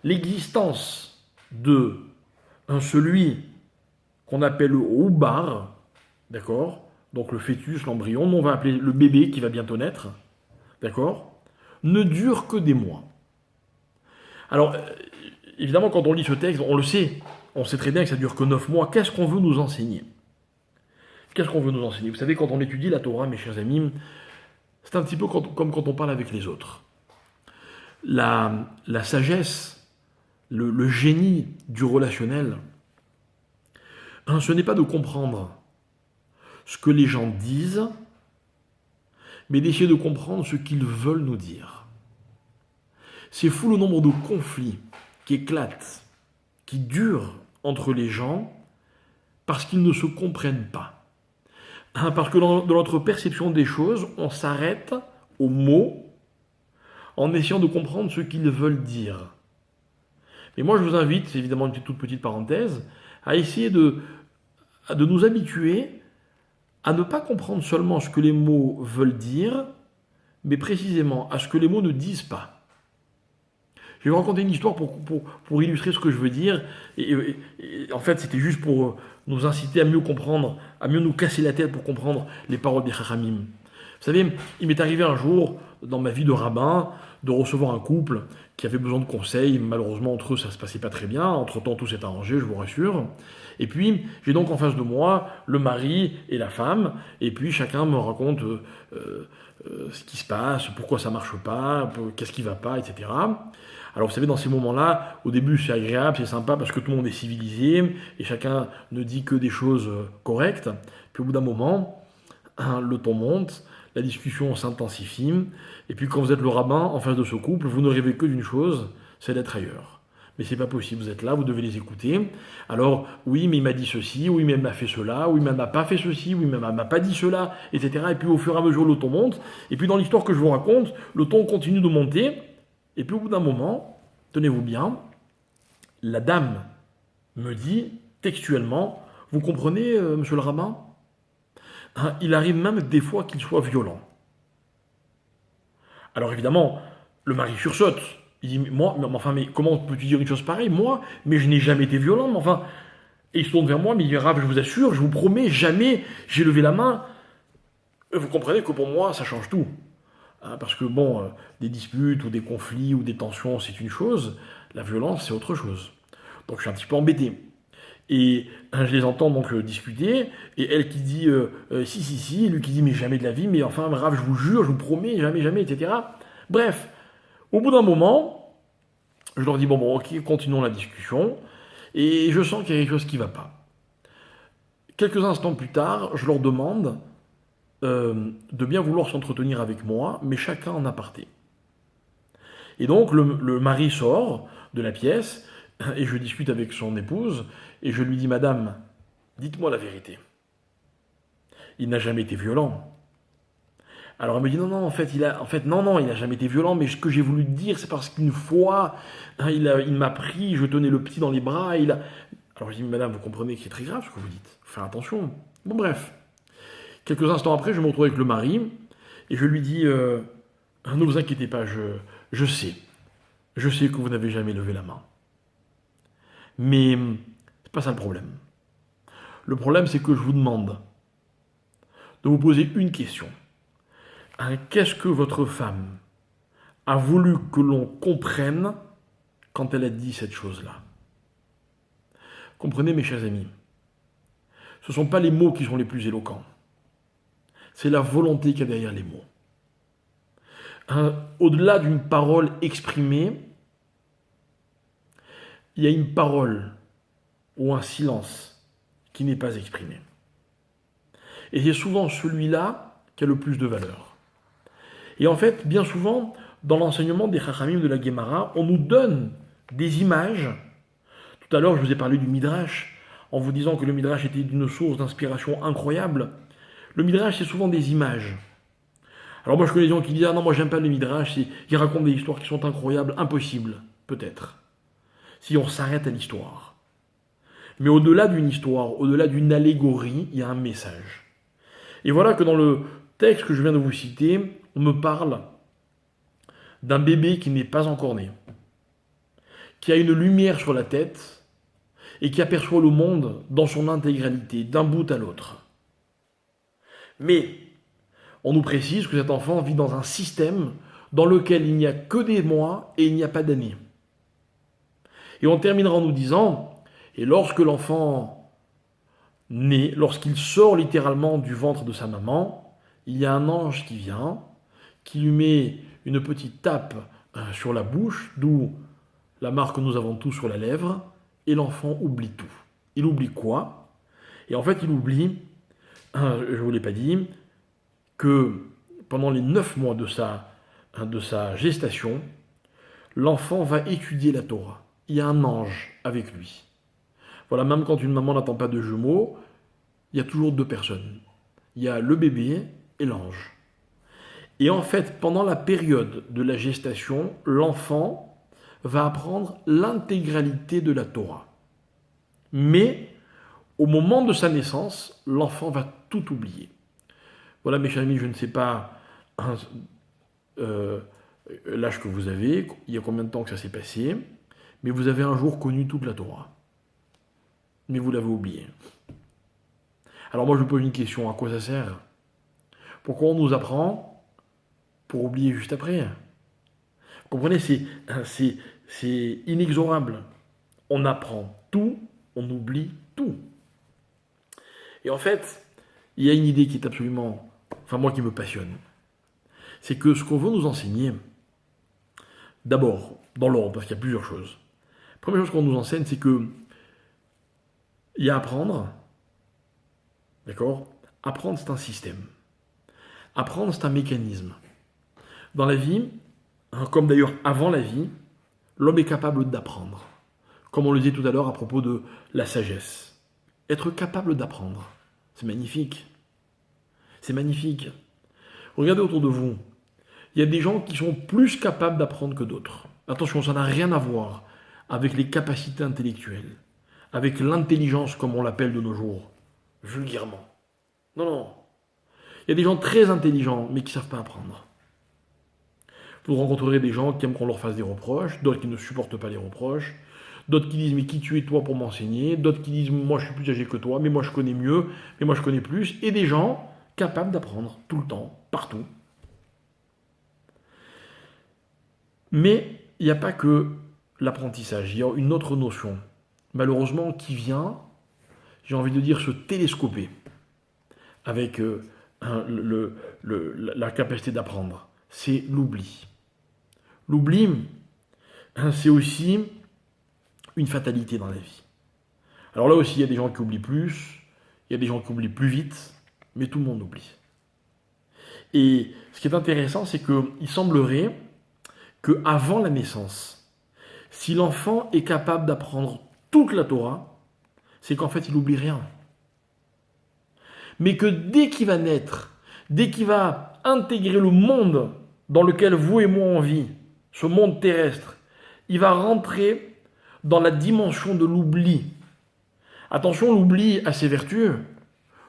l'existence de celui qu'on appelle le oubar, d'accord? Donc le fœtus, l'embryon, on va appeler le bébé qui va bientôt naître, d'accord? Ne dure que des mois. Alors, évidemment, quand on lit ce texte, on le sait. On sait très bien que ça dure que 9 mois. Qu'est-ce qu'on veut nous enseigner? Qu'est-ce qu'on veut nous enseigner? Vous savez, quand on étudie la Torah, mes chers amis, c'est un petit peu comme quand on parle avec les autres. La sagesse, le génie du relationnel, ce n'est pas de comprendre ce que les gens disent, mais d'essayer de comprendre ce qu'ils veulent nous dire. C'est fou le nombre de conflits qui éclatent, qui durent entre les gens parce qu'ils ne se comprennent pas. Parce que dans notre perception des choses, on s'arrête aux mots en essayant de comprendre ce qu'ils veulent dire. Mais moi, je vous invite, c'est évidemment une toute petite parenthèse, à essayer de nous habituer à ne pas comprendre seulement ce que les mots veulent dire, mais précisément à ce que les mots ne disent pas. Je vais vous raconter une histoire pour illustrer ce que je veux dire. Et en fait, c'était juste pour nous inciter à mieux comprendre, à mieux nous casser la tête pour comprendre les paroles des Chachamim. Vous savez, il m'est arrivé un jour, dans ma vie de rabbin, de recevoir un couple qui avait besoin de conseils. Malheureusement, entre eux, ça ne se passait pas très bien. Entre-temps, tout s'est arrangé, je vous rassure. Et puis, j'ai donc en face de moi le mari et la femme. Et puis, chacun me raconte ce qui se passe, pourquoi ça ne marche pas, qu'est-ce qui ne va pas, etc. Alors vous savez, dans ces moments-là, au début c'est agréable, c'est sympa parce que tout le monde est civilisé et chacun ne dit que des choses correctes. Puis au bout d'un moment, le ton monte, la discussion s'intensifie, et puis quand vous êtes le rabbin en face de ce couple, vous ne rêvez que d'une chose, c'est d'être ailleurs. Mais c'est pas possible, vous êtes là, vous devez les écouter. Alors, oui, mais il m'a dit ceci, oui, mais il m'a fait cela, oui, mais il m'a pas fait ceci, oui, mais il m'a pas dit cela, etc. Et puis au fur et à mesure, le ton monte. Et puis dans l'histoire que je vous raconte, le ton continue de monter. Et puis au bout d'un moment, tenez-vous bien, la dame me dit textuellement, vous comprenez, monsieur le rabbin, il arrive même des fois qu'il soit violent. Alors évidemment, le mari sursaute. Il dit, mais comment peux-tu dire une chose pareille? Moi, mais je n'ai jamais été violent, mais enfin... Et il se tourne vers moi, mais il dit, Rav, je vous assure, je vous promets, jamais j'ai levé la main. Vous comprenez que pour moi, ça change tout. Parce que bon, des disputes ou des conflits ou des tensions, c'est une chose, la violence, c'est autre chose. Donc je suis un petit peu embêté. Et je les entends donc discuter, et elle qui dit si, et lui qui dit mais jamais de la vie, mais enfin Rav, je vous jure, je vous promets, jamais, etc. Bref, au bout d'un moment, je leur dis bon, ok, continuons la discussion, et je sens qu'il y a quelque chose qui ne va pas. Quelques instants plus tard, je leur demande de bien vouloir s'entretenir avec moi, mais chacun en aparté. Et donc le mari sort de la pièce, et je discute avec son épouse, et je lui dis, Madame, dites-moi la vérité. Il n'a jamais été violent. Alors elle me dit, non, en fait, il n'a jamais été violent, mais ce que j'ai voulu dire, c'est parce qu'une fois, il m'a pris, je tenais le petit dans les bras, Alors je dis, Madame, vous comprenez que c'est très grave ce que vous dites, faut faire attention. Bon, bref. Quelques instants après, je me retrouve avec le mari, et je lui dis, ne vous inquiétez pas, je sais que vous n'avez jamais levé la main. Mais c'est pas ça le problème. Le problème, c'est que je vous demande de vous poser une question. Qu'est-ce que votre femme a voulu que l'on comprenne quand elle a dit cette chose-là? Comprenez, mes chers amis, ce ne sont pas les mots qui sont les plus éloquents. C'est la volonté qu'il y a derrière les mots. Au-delà d'une parole exprimée, il y a une parole ou un silence qui n'est pas exprimé. Et c'est souvent celui-là qui a le plus de valeur. Et en fait, bien souvent, dans l'enseignement des Chachamim de la Guémara, on nous donne des images. Tout à l'heure, je vous ai parlé du Midrash, en vous disant que le Midrash était d'une source d'inspiration incroyable. Le Midrash, c'est souvent des images. Alors moi, je connais des gens qui disent « Ah non, moi, j'aime pas le Midrash, ils racontent des histoires qui sont incroyables, impossibles, peut-être. » Si on s'arrête à l'histoire. Mais au-delà d'une histoire, au-delà d'une allégorie, il y a un message. Et voilà que dans le texte que je viens de vous citer, on me parle d'un bébé qui n'est pas encore né, qui a une lumière sur la tête et qui aperçoit le monde dans son intégralité, d'un bout à l'autre. Mais on nous précise que cet enfant vit dans un système dans lequel il n'y a que des mois et il n'y a pas d'années. Et on terminera en nous disant, et lorsque l'enfant naît, lorsqu'il sort littéralement du ventre de sa maman, il y a un ange qui vient, qui lui met une petite tape sur la bouche, d'où la marque que nous avons tous sur la lèvre, et l'enfant oublie tout. Il oublie quoi? Et en fait, il oublie, je ne vous l'ai pas dit, que pendant les 9 mois de sa gestation, l'enfant va étudier la Torah. Il y a un ange avec lui. Voilà, même quand une maman n'attend pas de jumeaux, il y a toujours 2 personnes. Il y a le bébé et l'ange. Et en fait, pendant la période de la gestation, l'enfant va apprendre l'intégralité de la Torah. Mais, au moment de sa naissance, l'enfant va tout oublier. Voilà, mes chers amis, je ne sais pas l'âge que vous avez, il y a combien de temps que ça s'est passé, mais vous avez un jour connu toute la Torah. Mais vous l'avez oublié. Alors moi, je me pose une question, à quoi ça sert? Pourquoi on nous apprend pour oublier juste après? Vous comprenez, c'est inexorable. On apprend tout, on oublie tout. Et en fait, il y a une idée qui est absolument, moi qui me passionne. C'est que ce qu'on veut nous enseigner, d'abord, dans l'ordre, parce qu'il y a plusieurs choses. La première chose qu'on nous enseigne, c'est que il y a apprendre, d'accord? Apprendre, c'est un système. Apprendre, c'est un mécanisme. Dans la vie, comme d'ailleurs avant la vie, l'homme est capable d'apprendre. Comme on le disait tout à l'heure à propos de la sagesse. Être capable d'apprendre, c'est magnifique. C'est magnifique. Regardez autour de vous. Il y a des gens qui sont plus capables d'apprendre que d'autres. Attention, ça n'a rien à voir avec les capacités intellectuelles, avec l'intelligence comme on l'appelle de nos jours, vulgairement. Non, non. Il y a des gens très intelligents, mais qui ne savent pas apprendre. Vous rencontrerez des gens qui aiment qu'on leur fasse des reproches, d'autres qui ne supportent pas les reproches, d'autres qui disent « mais qui tu es toi pour m'enseigner ?» D'autres qui disent « moi je suis plus âgé que toi, mais moi je connais mieux, mais moi je connais plus », et des gens capables d'apprendre tout le temps, partout. Mais il n'y a pas que l'apprentissage, il y a une autre notion, malheureusement, qui vient, j'ai envie de dire, se télescoper avec la capacité d'apprendre. C'est l'oubli. L'oubli, c'est aussi une fatalité dans la vie. Alors là aussi, il y a des gens qui oublient plus, il y a des gens qui oublient plus vite, mais tout le monde oublie. Et ce qui est intéressant, c'est qu'il semblerait qu'avant la naissance, si l'enfant est capable d'apprendre toute la Torah, c'est qu'en fait, il n'oublie rien. Mais que dès qu'il va naître, dès qu'il va intégrer le monde dans lequel vous et moi on vit, ce monde terrestre, il va rentrer dans la dimension de l'oubli. Attention, l'oubli a ses vertus.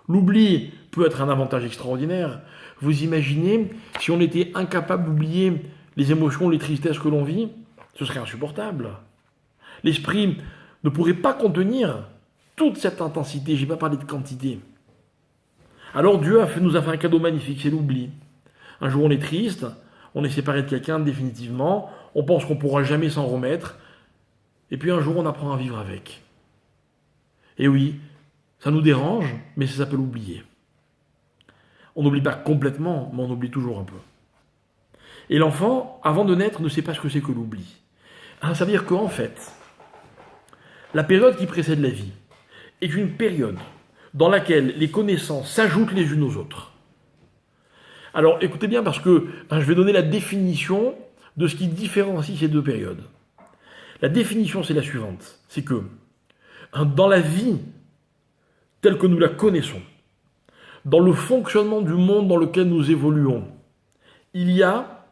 L'oubli peut être un avantage extraordinaire. Vous imaginez, si on était incapable d'oublier les émotions, les tristesses que l'on vit, ce serait insupportable. L'esprit ne pourrait pas contenir toute cette intensité. Je n'ai pas parlé de quantité. Alors Dieu nous a fait un cadeau magnifique, c'est l'oubli. Un jour on est triste, on est séparé de quelqu'un définitivement, on pense qu'on ne pourra jamais s'en remettre, et puis un jour on apprend à vivre avec. Et oui, Ça nous dérange, mais ça s'appelle oublier. On n'oublie pas complètement, mais on oublie toujours un peu. Et l'enfant, avant de naître, ne sait pas ce que c'est que l'oubli. Ça veut dire qu'en fait, la période qui précède la vie est une période dans laquelle les connaissances s'ajoutent les unes aux autres. Alors écoutez bien parce que je vais donner la définition de ce qui différencie ces deux périodes. La définition c'est la suivante, c'est que dans la vie telle que nous la connaissons, dans le fonctionnement du monde dans lequel nous évoluons, il y a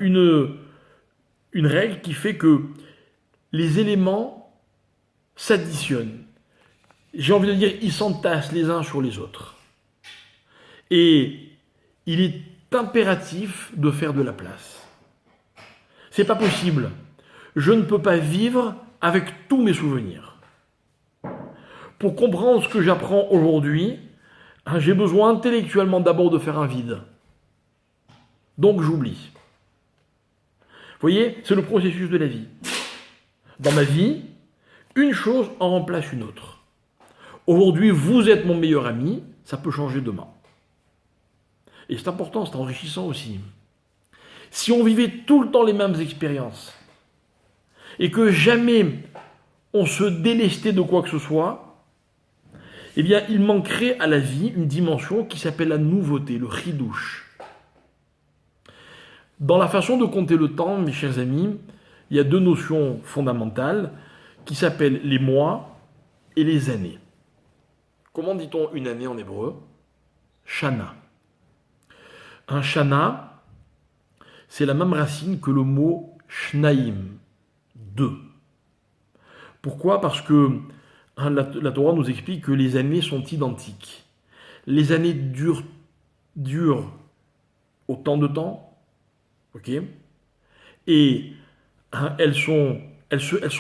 une règle qui fait que les éléments s'additionnent. J'ai envie de dire, ils s'entassent les uns sur les autres. Et il est impératif de faire de la place. C'est pas possible. Je ne peux pas vivre avec tous mes souvenirs. Pour comprendre ce que j'apprends aujourd'hui, j'ai besoin intellectuellement d'abord de faire un vide. Donc j'oublie. Vous voyez, c'est le processus de la vie. Dans ma vie, une chose en remplace une autre. Aujourd'hui, vous êtes mon meilleur ami, ça peut changer demain. Et c'est important, c'est enrichissant aussi. Si on vivait tout le temps les mêmes expériences, et que jamais on se délestait de quoi que ce soit, eh bien, il manquerait à la vie une dimension qui s'appelle la nouveauté, le chidouche. Dans la façon de compter le temps, mes chers amis, il y a deux notions fondamentales qui s'appellent les mois et les années. Comment dit-on une année en hébreu? Shana. Un shana, c'est la même racine que le mot shnaïm, deux. Pourquoi? Parce que la Torah nous explique que les années sont identiques. Les années durent autant de temps, ok? Et elles sont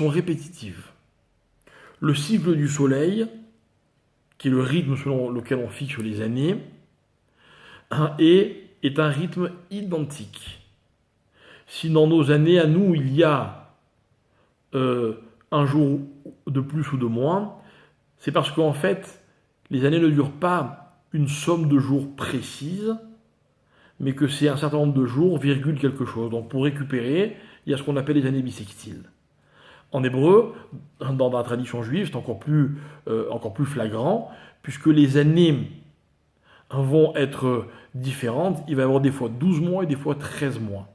répétitives. Le cycle du soleil, qui est le rythme selon lequel on fixe les années, est un rythme identique. Si dans nos années à nous, il y a un jour de plus ou de moins, c'est parce qu'en fait, les années ne durent pas une somme de jours précise, mais que c'est un certain nombre de jours, virgule quelque chose. Donc pour récupérer, il y a ce qu'on appelle les années bissextiles. En hébreu, dans la tradition juive, c'est encore plus flagrant, puisque les années vont être différentes. Il va y avoir des fois 12 mois et des fois 13 mois.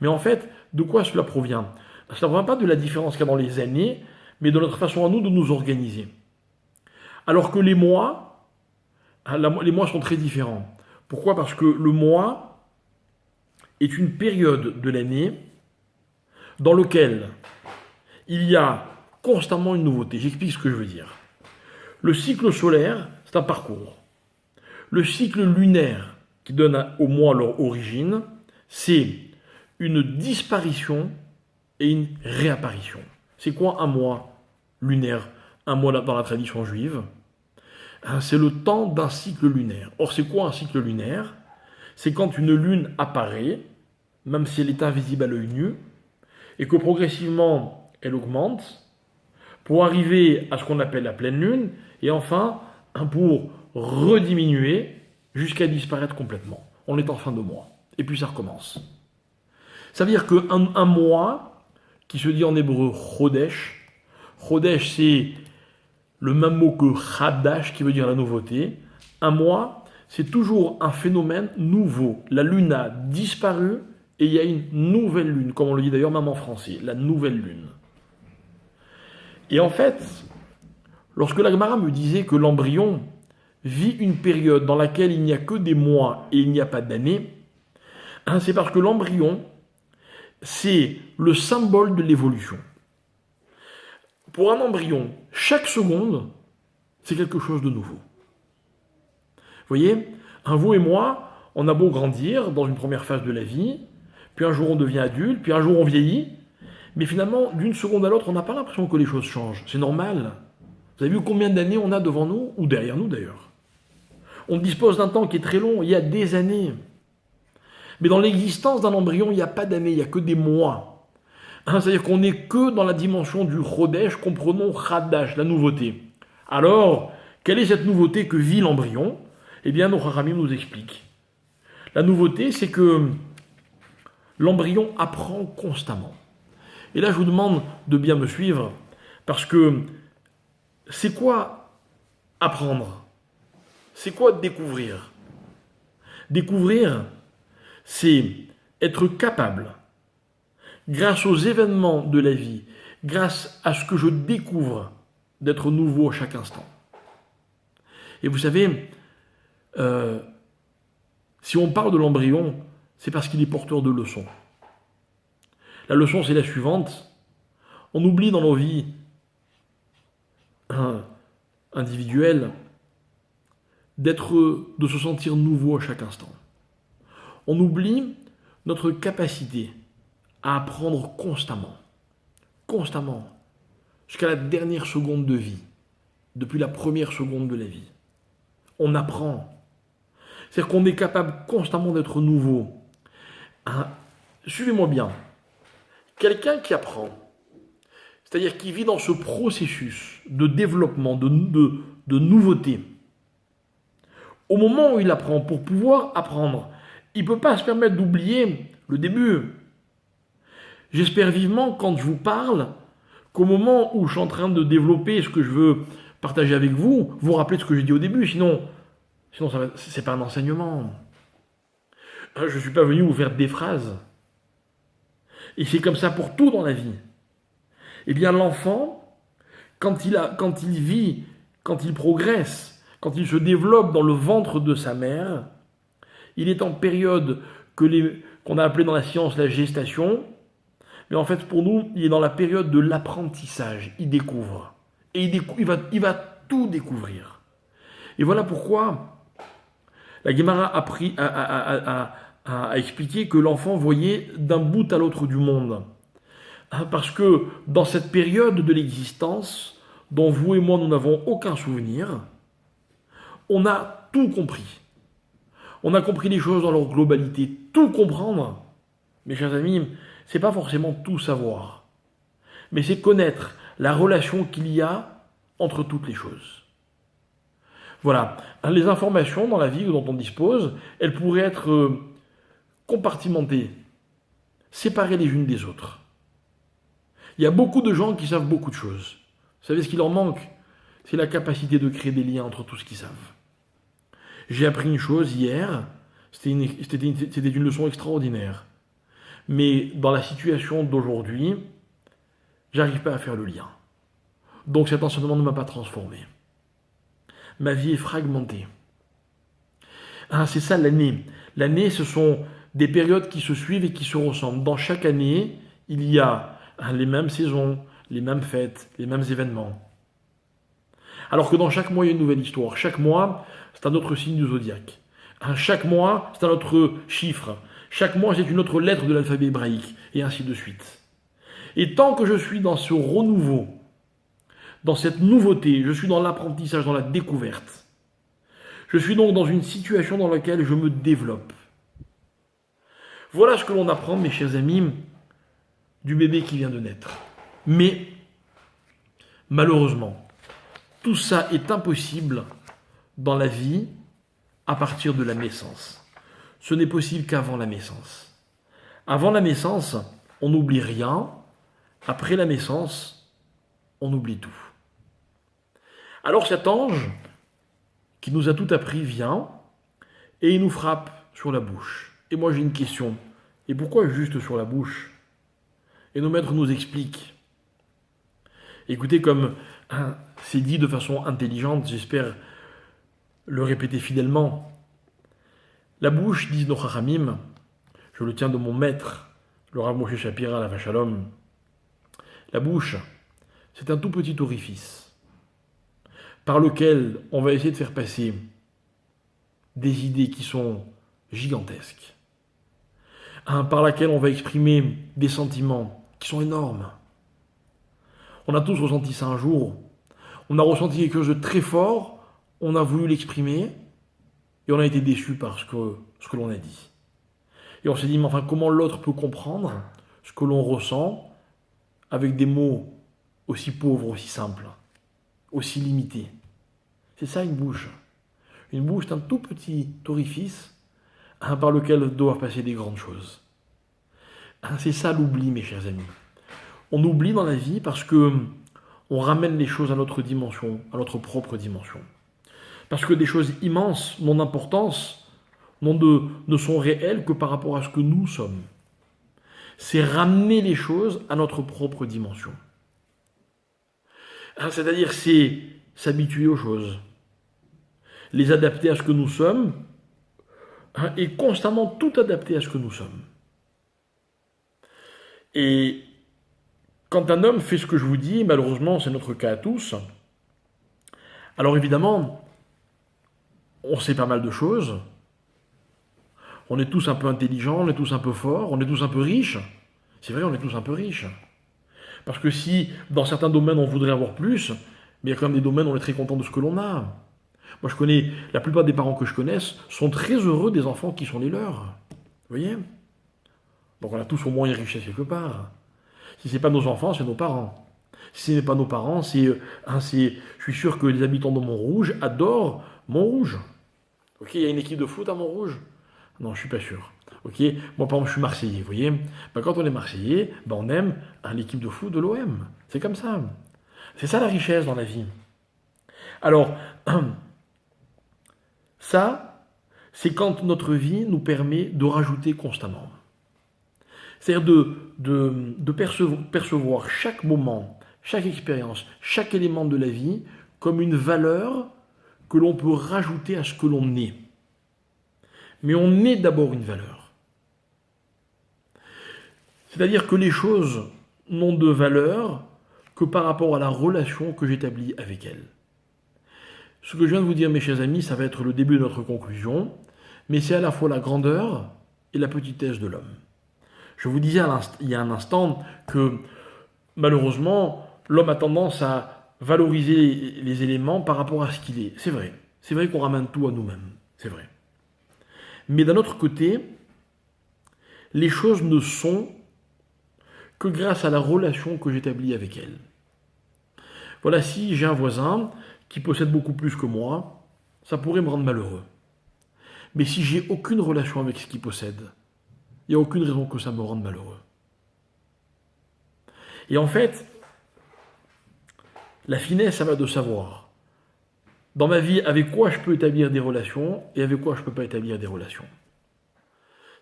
Mais en fait, de quoi cela provient? Cela ne provient pas de la différence qu'il y a dans les années, mais de notre façon à nous de nous organiser. Alors que les mois sont très différents. Pourquoi? Parce que le mois est une période de l'année dans laquelle il y a constamment une nouveauté. J'explique ce que je veux dire. Le cycle solaire, c'est un parcours. Le cycle lunaire, qui donne au mois leur origine, c'est une disparition et une réapparition. C'est quoi un mois lunaire? Un mois dans la tradition juive, c'est le temps d'un cycle lunaire. Or, c'est quoi un cycle lunaire? C'est quand une lune apparaît, même si elle est invisible à l'œil nu, et que progressivement elle augmente, pour arriver à ce qu'on appelle la pleine lune, et enfin, pour rediminuer jusqu'à disparaître complètement. On est en fin de mois. Et puis ça recommence. Ça veut dire qu'un mois, qui se dit en hébreu chodesh, chodesh c'est le même mot que chadash, qui veut dire la nouveauté. Un mois, c'est toujours un phénomène nouveau. La lune a disparu et il y a une nouvelle lune, comme on le dit d'ailleurs même en français, la nouvelle lune. Et en fait, lorsque la Gemara me disait que l'embryon vit une période dans laquelle il n'y a que des mois et il n'y a pas d'années, c'est parce que l'embryon, c'est le symbole de l'évolution. Pour un embryon, chaque seconde, c'est quelque chose de nouveau. Vous voyez, vous et moi, on a beau grandir dans une première phase de la vie, puis un jour on devient adulte, puis un jour on vieillit, mais finalement, d'une seconde à l'autre, on n'a pas l'impression que les choses changent. C'est normal. Vous avez vu combien d'années on a devant nous, ou derrière nous d'ailleurs? On dispose d'un temps qui est très long, il y a des années. Mais dans l'existence d'un embryon, il n'y a pas d'années, il n'y a que des mois. C'est-à-dire qu'on n'est que dans la dimension du chodesh, comprenons chadash, la nouveauté. Alors, quelle est cette nouveauté que vit l'embryon? Eh bien, nos Chachamim nous expliquent. La nouveauté, c'est que l'embryon apprend constamment. Et là, je vous demande de bien me suivre, parce que c'est quoi apprendre? C'est quoi découvrir? Découvrir, c'est être capable, grâce aux événements de la vie, grâce à ce que je découvre, d'être nouveau à chaque instant. Et vous savez, si on parle de l'embryon, c'est parce qu'il est porteur de leçons. La leçon, c'est la suivante. On oublie dans nos vies individuelles de se sentir nouveau à chaque instant. On oublie notre capacité à apprendre constamment, jusqu'à la dernière seconde de vie, depuis la première seconde de la vie. On apprend. C'est-à-dire qu'on est capable constamment d'être nouveau. Suivez-moi bien. Quelqu'un qui apprend, c'est-à-dire qui vit dans ce processus de développement, de nouveauté, au moment où il apprend, pour pouvoir apprendre, il ne peut pas se permettre d'oublier le début. J'espère vivement, quand je vous parle, qu'au moment où je suis en train de développer ce que je veux partager avec vous, vous rappelez ce que j'ai dit au début, sinon ce n'est pas un enseignement. Je ne suis pas venu vous faire des phrases. Et c'est comme ça pour tout dans la vie. Eh bien, l'enfant, quand il vit, quand il progresse, quand il se développe dans le ventre de sa mère, il est en période qu'on a appelée dans la science la gestation, mais en fait, pour nous, il est dans la période de l'apprentissage. Il découvre. Et il va tout découvrir. Et voilà pourquoi la Guémara a expliqué que l'enfant voyait d'un bout à l'autre du monde. Parce que dans cette période de l'existence, dont vous et moi nous n'avons aucun souvenir, on a tout compris. On a compris les choses dans leur globalité. Tout comprendre, mes chers amis, c'est pas forcément tout savoir. Mais c'est connaître la relation qu'il y a entre toutes les choses. Voilà. Les informations dans la vie dont on dispose, elles pourraient être compartimentées, séparées les unes des autres. Il y a beaucoup de gens qui savent beaucoup de choses. Vous savez ce qui leur manque? C'est la capacité de créer des liens entre tout ce qu'ils savent. J'ai appris une chose hier, c'était une leçon extraordinaire. Mais dans la situation d'aujourd'hui, j'arrive pas à faire le lien. Donc cet enseignement ne m'a pas transformé. Ma vie est fragmentée. C'est ça l'année. L'année, ce sont des périodes qui se suivent et qui se ressemblent. Dans chaque année, il y a les mêmes saisons, les mêmes fêtes, les mêmes événements. Alors que dans chaque mois, il y a une nouvelle histoire. Chaque mois, c'est un autre signe du zodiaque. Chaque mois, c'est un autre chiffre. Chaque mois, c'est une autre lettre de l'alphabet hébraïque, et ainsi de suite. Et tant que je suis dans ce renouveau, dans cette nouveauté, je suis dans l'apprentissage, dans la découverte. Je suis donc dans une situation dans laquelle je me développe. Voilà ce que l'on apprend, mes chers amis, du bébé qui vient de naître. Mais, malheureusement, tout ça est impossible dans la vie à partir de la naissance. Ce n'est possible qu'avant la naissance. Avant la naissance, on n'oublie rien. Après la naissance, on oublie tout. Alors cet ange, qui nous a tout appris, vient et il nous frappe sur la bouche. Et moi j'ai une question. Et pourquoi juste sur la bouche? Et nos maîtres nous expliquent. Écoutez, comme c'est dit de façon intelligente, j'espère le répéter fidèlement. La bouche, disent nos Chachamim, je le tiens de mon maître, le Rav Moshe Shapira, la Shalom. La bouche, c'est un tout petit orifice par lequel on va essayer de faire passer des idées qui sont gigantesques, par laquelle on va exprimer des sentiments qui sont énormes. On a tous ressenti ça un jour. On a ressenti quelque chose de très fort, on a voulu l'exprimer, et on a été déçu par ce que l'on a dit. Et on s'est dit, mais enfin, comment l'autre peut comprendre ce que l'on ressent avec des mots aussi pauvres, aussi simples, aussi limités? C'est ça une bouche. Une bouche, c'est un tout petit orifice par lequel doivent passer des grandes choses. C'est ça l'oubli, mes chers amis. On oublie dans la vie parce que on ramène les choses à notre dimension, à notre propre dimension. Parce que des choses immenses, non d'importance, ne sont réelles que par rapport à ce que nous sommes. C'est ramener les choses à notre propre dimension. C'est-à-dire, c'est s'habituer aux choses, les adapter à ce que nous sommes, et constamment tout adapter à ce que nous sommes. Et quand un homme fait ce que je vous dis, malheureusement c'est notre cas à tous, alors évidemment, on sait pas mal de choses, on est tous un peu intelligents, on est tous un peu forts, on est tous un peu riches. C'est vrai, on est tous un peu riches. Parce que si, dans certains domaines, on voudrait avoir plus, mais il y a quand même des domaines où on est très content de ce que l'on a. Moi, je connais, la plupart des parents que je connaisse sont très heureux des enfants qui sont les leurs. Vous voyez? Donc on a tous au moins une richesse quelque part. Si ce n'est pas nos enfants, c'est nos parents. Si ce n'est pas nos parents, je suis sûr que les habitants de Montrouge adorent Montrouge. Ok, il y a une équipe de foot à Montrouge? Non, je ne suis pas sûr. Ok, moi par exemple, je suis Marseillais, vous voyez. Quand on est Marseillais, on aime l'équipe de foot de l'OM. C'est comme ça. C'est ça la richesse dans la vie. Alors, ça, c'est quand notre vie nous permet de rajouter constamment. C'est-à-dire de percevoir chaque moment, chaque expérience, chaque élément de la vie comme une valeur que l'on peut rajouter à ce que l'on est. Mais on est d'abord une valeur. C'est-à-dire que les choses n'ont de valeur que par rapport à la relation que j'établis avec elles. Ce que je viens de vous dire, mes chers amis, ça va être le début de notre conclusion, mais c'est à la fois la grandeur et la petitesse de l'homme. Je vous disais il y a un instant que, malheureusement, l'homme a tendance à valoriser les éléments par rapport à ce qu'il est. C'est vrai qu'on ramène tout à nous-mêmes, c'est vrai. Mais d'un autre côté, les choses ne sont que grâce à la relation que j'établis avec elles. Voilà, si j'ai un voisin qui possède beaucoup plus que moi, ça pourrait me rendre malheureux. Mais si j'ai aucune relation avec ce qu'il possède, il n'y a aucune raison que ça me rende malheureux. Et en fait, la finesse, ça va de savoir, dans ma vie, avec quoi je peux établir des relations et avec quoi je ne peux pas établir des relations.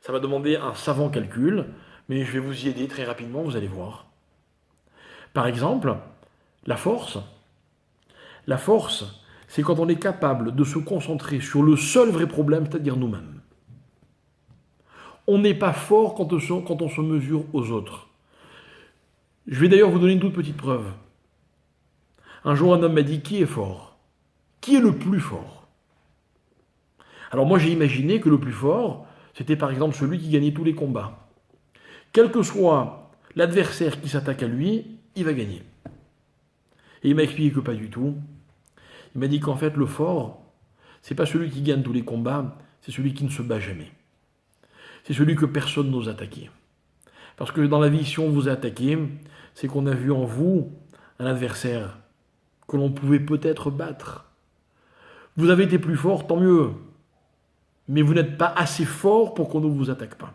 Ça va demander un savant calcul, mais je vais vous y aider très rapidement, vous allez voir. Par exemple, la force. La force, c'est quand on est capable de se concentrer sur le seul vrai problème, c'est-à-dire nous-mêmes. On n'est pas fort quand on se mesure aux autres. Je vais d'ailleurs vous donner une toute petite preuve. Un jour, un homme m'a dit, qui est fort? Qui est le plus fort? Alors moi, j'ai imaginé que le plus fort, c'était par exemple celui qui gagnait tous les combats. Quel que soit l'adversaire qui s'attaque à lui, il va gagner. Et il m'a expliqué que pas du tout. Il m'a dit qu'en fait, le fort, c'est pas celui qui gagne tous les combats, c'est celui qui ne se bat jamais. C'est celui que personne n'ose attaquer. Parce que dans la vie, si on vous a attaqué, c'est qu'on a vu en vous un adversaire que l'on pouvait peut-être battre. Vous avez été plus fort, tant mieux. Mais vous n'êtes pas assez fort pour qu'on ne vous attaque pas.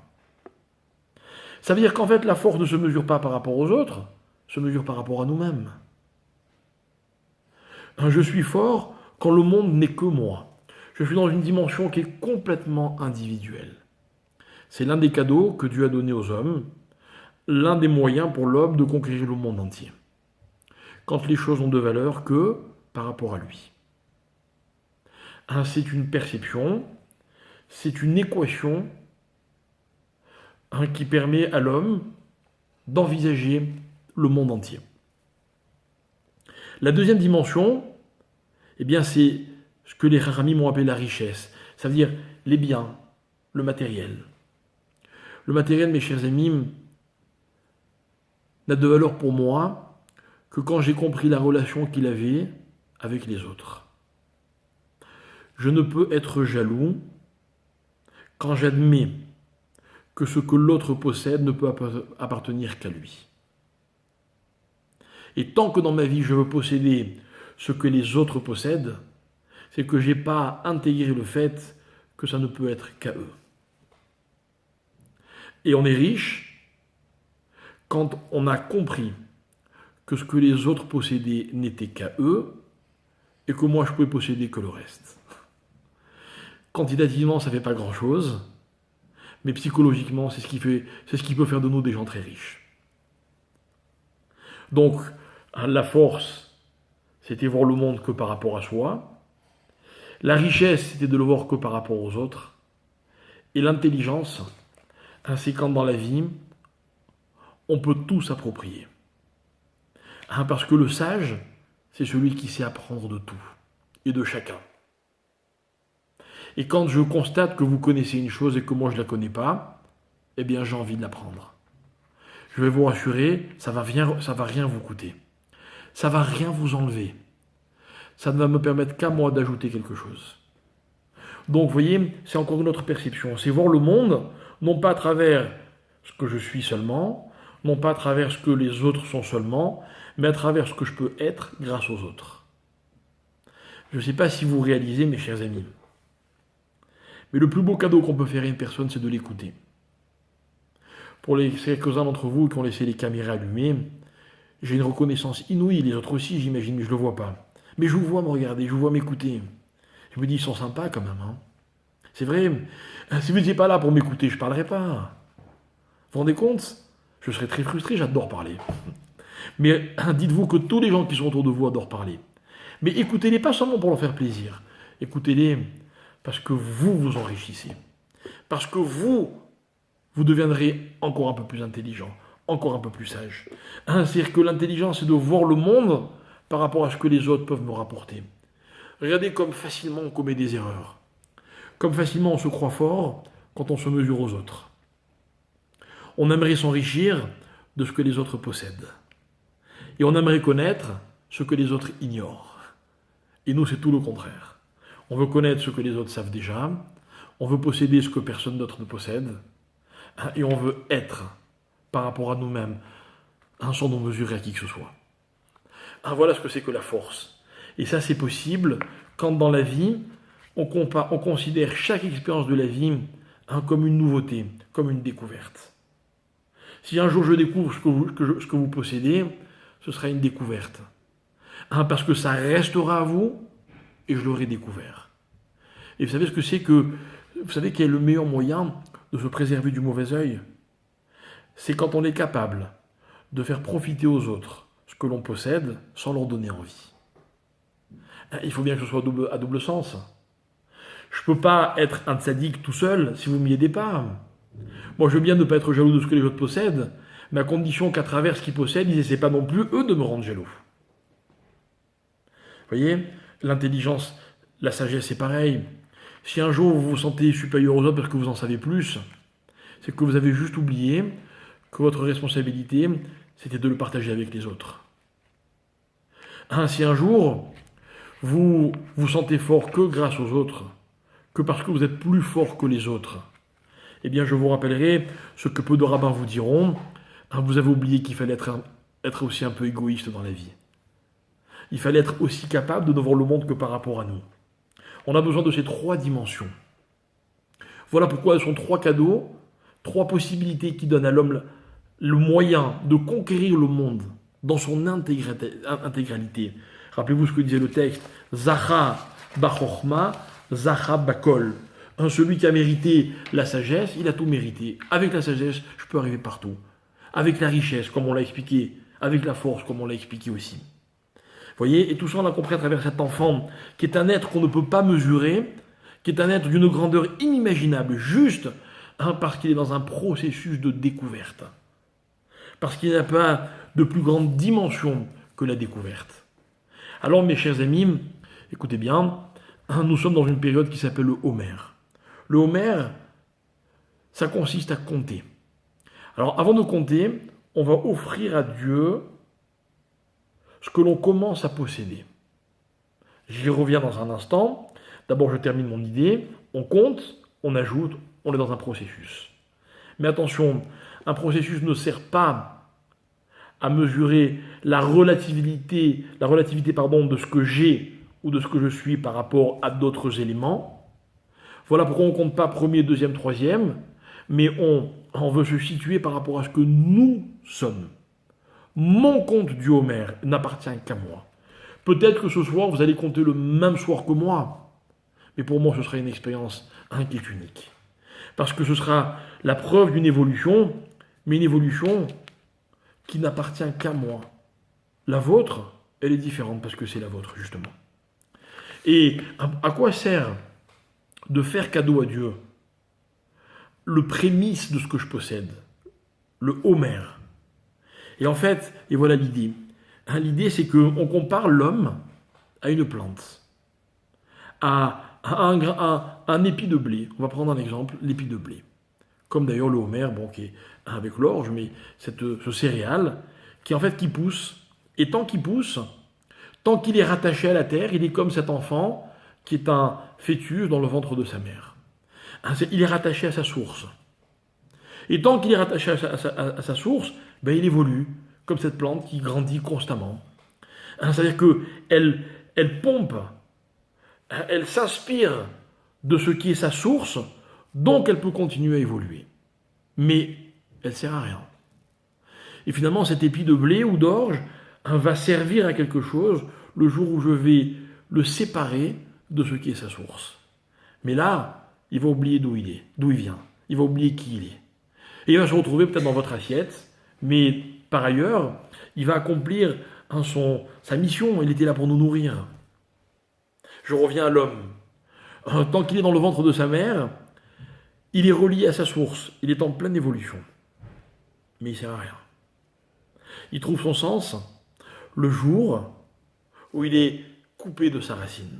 Ça veut dire qu'en fait, la force ne se mesure pas par rapport aux autres, se mesure par rapport à nous-mêmes. Je suis fort quand le monde n'est que moi. Je suis dans une dimension qui est complètement individuelle. C'est l'un des cadeaux que Dieu a donné aux hommes, l'un des moyens pour l'homme de conquérir le monde entier. Quand les choses ont de valeur que par rapport à lui. C'est une perception, c'est une équation qui permet à l'homme d'envisager le monde entier. La deuxième dimension, c'est ce que les Rachamim m'ont appelé la richesse. Ça veut dire les biens, le matériel. Le matériel, mes chers amis, n'a de valeur pour moi que quand j'ai compris la relation qu'il avait avec les autres. Je ne peux être jaloux quand j'admets que ce que l'autre possède ne peut appartenir qu'à lui. Et tant que dans ma vie je veux posséder ce que les autres possèdent, c'est que je n'ai pas intégré le fait que ça ne peut être qu'à eux. Et on est riche quand on a compris que ce que les autres possédaient n'était qu'à eux et que moi je pouvais posséder que le reste. Quantitativement, ça ne fait pas grand-chose, mais psychologiquement, c'est ce qui peut faire de nous des gens très riches. Donc, la force, c'était voir le monde que par rapport à soi. La richesse, c'était de le voir que par rapport aux autres. Et l'intelligence, c'est quand dans la vie, on peut tout s'approprier. Parce que le sage, c'est celui qui sait apprendre de tout et de chacun. Et quand je constate que vous connaissez une chose et que moi je ne la connais pas, eh bien j'ai envie de l'apprendre. Je vais vous rassurer, ça va rien vous coûter. Ça va rien vous enlever. Ça ne va me permettre qu'à moi d'ajouter quelque chose. Donc vous voyez, c'est encore une autre perception. C'est voir le monde, non pas à travers ce que je suis seulement, non pas à travers ce que les autres sont seulement, mais à travers ce que je peux être grâce aux autres. Je ne sais pas si vous réalisez, mes chers amis, mais le plus beau cadeau qu'on peut faire à une personne, c'est de l'écouter. Pour les quelques-uns d'entre vous qui ont laissé les caméras allumées, j'ai une reconnaissance inouïe, les autres aussi, j'imagine, mais je ne le vois pas. Mais je vous vois me regarder, je vous vois m'écouter. Je me dis, ils sont sympas quand même. Hein. C'est vrai, si vous n'étiez pas là pour m'écouter, je ne parlerais pas. Vous vous rendez compte? Je serais très frustré, j'adore parler. Mais dites-vous que tous les gens qui sont autour de vous adorent parler. Mais écoutez-les pas seulement pour leur faire plaisir. Écoutez-les parce que vous vous enrichissez. Parce que vous deviendrez encore un peu plus intelligent, encore un peu plus sage. C'est-à-dire que l'intelligence, c'est de voir le monde par rapport à ce que les autres peuvent me rapporter. Regardez comme facilement on commet des erreurs. Comme facilement on se croit fort quand on se mesure aux autres. On aimerait s'enrichir de ce que les autres possèdent. Et on aimerait connaître ce que les autres ignorent. Et nous, c'est tout le contraire. On veut connaître ce que les autres savent déjà. On veut posséder ce que personne d'autre ne possède. Et on veut être, par rapport à nous-mêmes, sans nous mesurer à qui que ce soit. Voilà ce que c'est que la force. Et ça, c'est possible quand dans la vie, on considère chaque expérience de la vie comme une nouveauté, comme une découverte. Si un jour je découvre ce que vous possédez, ce sera une découverte. Parce que ça restera à vous et je l'aurai découvert. Et vous savez ce que c'est que... Vous savez quel est le meilleur moyen de se préserver du mauvais œil? C'est quand on est capable de faire profiter aux autres ce que l'on possède sans leur donner envie. Il faut bien que ce soit à double sens. Je ne peux pas être un tzaddik tout seul si vous ne m'y aidez pas. Moi, je veux bien ne pas être jaloux de ce que les autres possèdent, mais à condition qu'à travers ce qu'ils possèdent, ils n'essaient pas non plus, eux, de me rendre jaloux. Vous voyez, l'intelligence, la sagesse, c'est pareil. Si un jour vous vous sentez supérieur aux autres parce que vous en savez plus, c'est que vous avez juste oublié que votre responsabilité, c'était de le partager avec les autres. Si un jour, vous vous sentez fort que grâce aux autres, que parce que vous êtes plus fort que les autres, eh bien je vous rappellerai ce que peu de rabbins vous diront. Vous avez oublié qu'il fallait être aussi un peu égoïste dans la vie. Il fallait être aussi capable de ne voir le monde que par rapport à nous. On a besoin de ces 3 dimensions. Voilà pourquoi ce sont 3 cadeaux, 3 possibilités qui donnent à l'homme le moyen de conquérir le monde dans son intégralité. Rappelez-vous ce que disait le texte. Zacha bachorma, zacha bakol. Celui qui a mérité la sagesse, il a tout mérité. Avec la sagesse, je peux arriver partout. Avec la richesse, comme on l'a expliqué. Avec la force, comme on l'a expliqué aussi. Vous voyez, et tout ça, on a compris à travers cet enfant, qui est un être qu'on ne peut pas mesurer, qui est un être d'une grandeur inimaginable, juste parce qu'il est dans un processus de découverte. Parce qu'il n'a pas de plus grande dimension que la découverte. Alors, mes chers amis, écoutez bien, nous sommes dans une période qui s'appelle le Homer. Le Homer, ça consiste à compter. Alors, avant de compter, on va offrir à Dieu ce que l'on commence à posséder. J'y reviens dans un instant. D'abord, je termine mon idée. On compte, on ajoute, on est dans un processus. Mais attention, un processus ne sert pas à mesurer la relativité de ce que j'ai ou de ce que je suis par rapport à d'autres éléments. Voilà pourquoi on ne compte pas premier, deuxième, troisième, mais on veut se situer par rapport à ce que nous sommes. Mon compte du Homer n'appartient qu'à moi. Peut-être que ce soir, vous allez compter le même soir que moi, mais pour moi, ce sera une expérience qui est unique. Parce que ce sera la preuve d'une évolution, mais une évolution qui n'appartient qu'à moi. La vôtre, elle est différente parce que c'est la vôtre, justement. Et à quoi sert de faire cadeau à Dieu le prémisse de ce que je possède, le Homer? Et en fait, et voilà l'idée. L'idée, c'est qu'on compare l'homme à une plante, à un épi de blé. On va prendre un exemple, l'épi de blé. Comme d'ailleurs le Homer, bon, qui est avec l'orge, mais ce céréale, qui pousse. Et tant qu'il pousse, tant qu'il est rattaché à la terre, il est comme cet enfant qui est un fœtus dans le ventre de sa mère. Il est rattaché à sa source. Et tant qu'il est rattaché à sa source, ben, il évolue, comme cette plante qui grandit constamment. C'est-à-dire qu'elle pompe, elle s'inspire de ce qui est sa source, donc elle peut continuer à évoluer. Mais elle ne sert à rien. Et finalement, cet épi de blé ou d'orge va servir à quelque chose le jour où je vais le séparer de ce qui est sa source. Mais là, il va oublier d'où il vient. Il va oublier qui il est. Et il va se retrouver peut-être dans votre assiette, mais par ailleurs, il va accomplir sa mission. Il était là pour nous nourrir. Je reviens à l'homme. Tant qu'il est dans le ventre de sa mère, il est relié à sa source. Il est en pleine évolution. Mais il ne sert à rien. Il trouve son sens le jour où il est coupé de sa racine.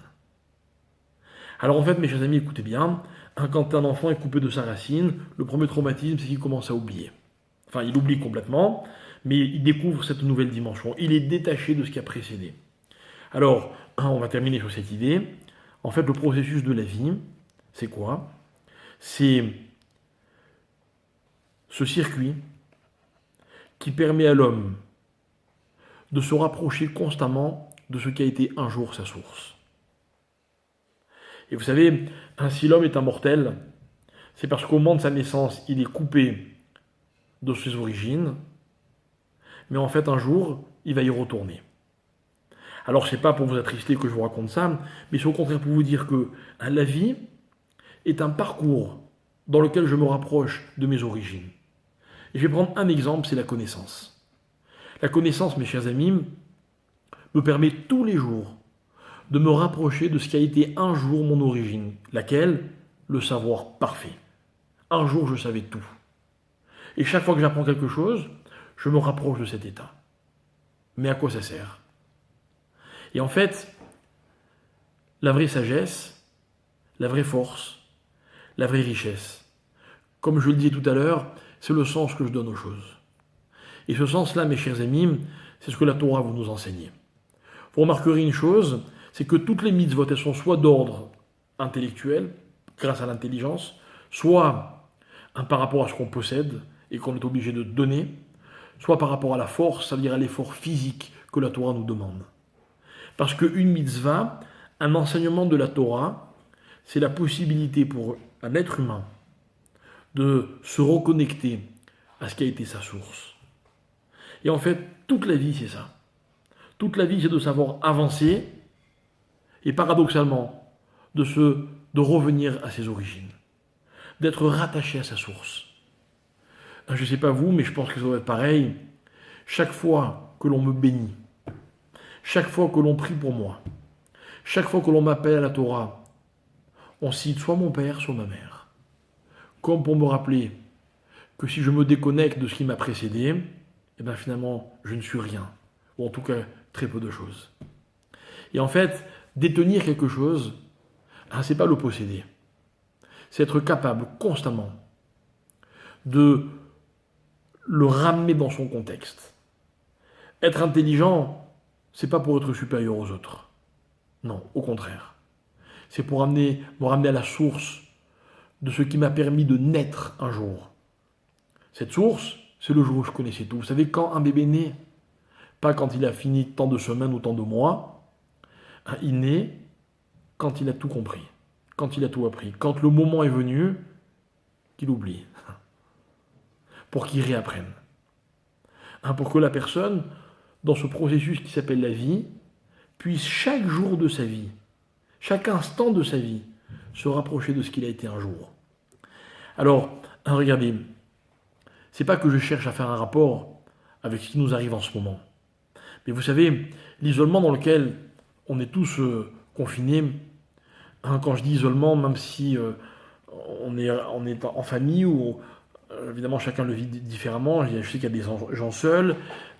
Alors en fait, mes chers amis, écoutez bien, quand un enfant est coupé de sa racine, le premier traumatisme, c'est qu'il commence à oublier. Enfin, il oublie complètement, mais il découvre cette nouvelle dimension. Il est détaché de ce qui a précédé. Alors, on va terminer sur cette idée. En fait, le processus de la vie, c'est quoi? C'est ce circuit qui permet à l'homme de se rapprocher constamment de ce qui a été un jour sa source. Et vous savez, si l'homme est immortel, c'est parce qu'au moment de sa naissance, il est coupé de ses origines, mais en fait, un jour, il va y retourner. Alors, ce n'est pas pour vous attrister que je vous raconte ça, mais c'est au contraire pour vous dire que la vie est un parcours dans lequel je me rapproche de mes origines. Et je vais prendre un exemple, c'est la connaissance. La connaissance, mes chers amis, me permet tous les jours de me rapprocher de ce qui a été un jour mon origine, laquelle? Le savoir parfait. Un jour, je savais tout. Et chaque fois que j'apprends quelque chose, je me rapproche de cet état. Mais à quoi ça sert? Et en fait, la vraie sagesse, la vraie force, la vraie richesse, comme je le disais tout à l'heure, c'est le sens que je donne aux choses. Et ce sens-là, mes chers amis, c'est ce que la Torah vous nous enseigne. Vous remarquerez une chose, c'est que toutes les mitzvot, elles sont soit d'ordre intellectuel, grâce à l'intelligence, soit par rapport à ce qu'on possède et qu'on est obligé de donner, soit par rapport à la force, c'est-à-dire à l'effort physique que la Torah nous demande. Parce qu'une mitzvah, un enseignement de la Torah, c'est la possibilité pour un être humain de se reconnecter à ce qui a été sa source. Et en fait, toute la vie, c'est ça. Toute la vie, c'est de savoir avancer et paradoxalement, de revenir à ses origines, d'être rattaché à sa source. Je ne sais pas vous, mais je pense que ça doit être pareil. Chaque fois que l'on me bénit, chaque fois que l'on prie pour moi, chaque fois que l'on m'appelle à la Torah, on cite soit mon père, soit ma mère. Comme pour me rappeler que si je me déconnecte de ce qui m'a précédé, eh bien finalement, je ne suis rien. Ou en tout cas, très peu de choses. Et en fait, détenir quelque chose, ce n'est pas le posséder. C'est être capable constamment de le ramener dans son contexte. Être intelligent, c'est pas pour être supérieur aux autres. Non, au contraire. C'est pour me ramener à la source de ce qui m'a permis de naître un jour. Cette source, c'est le jour où je connaissais tout. Vous savez, quand un bébé naît, pas quand il a fini tant de semaines ou tant de mois, Il naît quand il a tout compris, quand il a tout appris, quand le moment est venu, qu'il oublie, pour qu'il réapprenne. Pour que la personne, dans ce processus qui s'appelle la vie, puisse chaque jour de sa vie, chaque instant de sa vie, se rapprocher de ce qu'il a été un jour. Alors, regardez, c'est pas que je cherche à faire un rapport avec ce qui nous arrive en ce moment. Mais vous savez, l'isolement dans lequel on est tous confinés, quand je dis isolement, même si on est en famille ou évidemment chacun le vit différemment, je sais qu'il y a des gens seuls,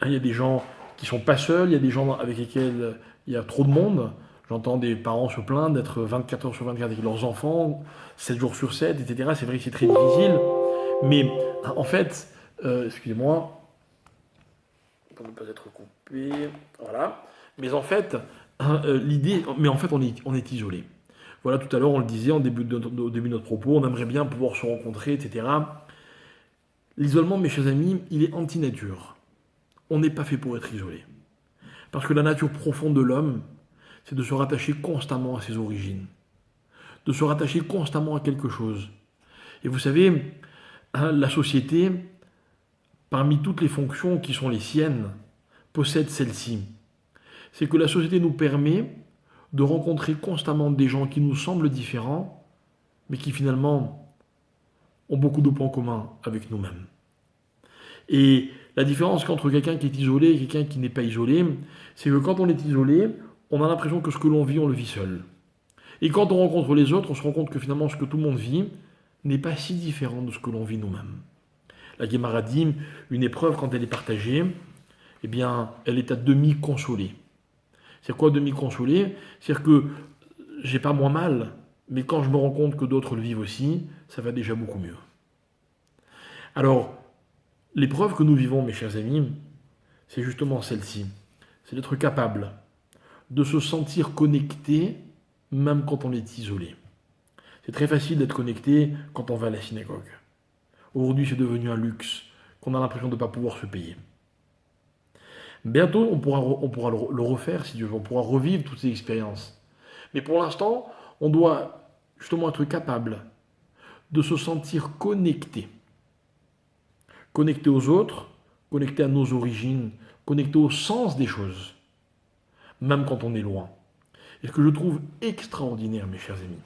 il y a des gens qui sont pas seuls, il y a des gens avec lesquels il y a trop de monde. J'entends des parents se plaindre d'être 24 heures sur 24 avec leurs enfants, 7 jours sur 7, etc. C'est vrai que c'est très difficile, mais en fait, excusez-moi, pour ne pas être coupé, voilà. Mais en fait, l'idée, mais en fait, on est isolé. Voilà, tout à l'heure, on le disait au début de notre propos, on aimerait bien pouvoir se rencontrer, etc. L'isolement, mes chers amis, il est anti-nature. On n'est pas fait pour être isolé. Parce que la nature profonde de l'homme, c'est de se rattacher constamment à ses origines, de se rattacher constamment à quelque chose. Et vous savez, la société, parmi toutes les fonctions qui sont les siennes, possède celle-ci. C'est que la société nous permet de rencontrer constamment des gens qui nous semblent différents, mais qui finalement ont beaucoup de points communs avec nous-mêmes. Et la différence entre quelqu'un qui est isolé et quelqu'un qui n'est pas isolé, c'est que quand on est isolé, on a l'impression que ce que l'on vit, on le vit seul. Et quand on rencontre les autres, on se rend compte que finalement ce que tout le monde vit n'est pas si différent de ce que l'on vit nous-mêmes. La Guémara dit, une épreuve, quand elle est partagée, eh bien, elle est à demi consolée. C'est quoi demi consolée? C'est-à-dire que j'ai pas moins mal, mais quand je me rends compte que d'autres le vivent aussi, ça va déjà beaucoup mieux. Alors, l'épreuve que nous vivons, mes chers amis, c'est justement celle-ci. C'est d'être capable de se sentir connecté, même quand on est isolé. C'est très facile d'être connecté quand on va à la synagogue. Aujourd'hui, c'est devenu un luxe qu'on a l'impression de ne pas pouvoir se payer. Bientôt, on pourra le refaire, si Dieu veut. On pourra revivre toutes ces expériences. Mais pour l'instant, on doit justement être capable de se sentir connecté. Connecté aux autres, connecté à nos origines, connecté au sens des choses, même quand on est loin. Et ce que je trouve extraordinaire, mes chers amis,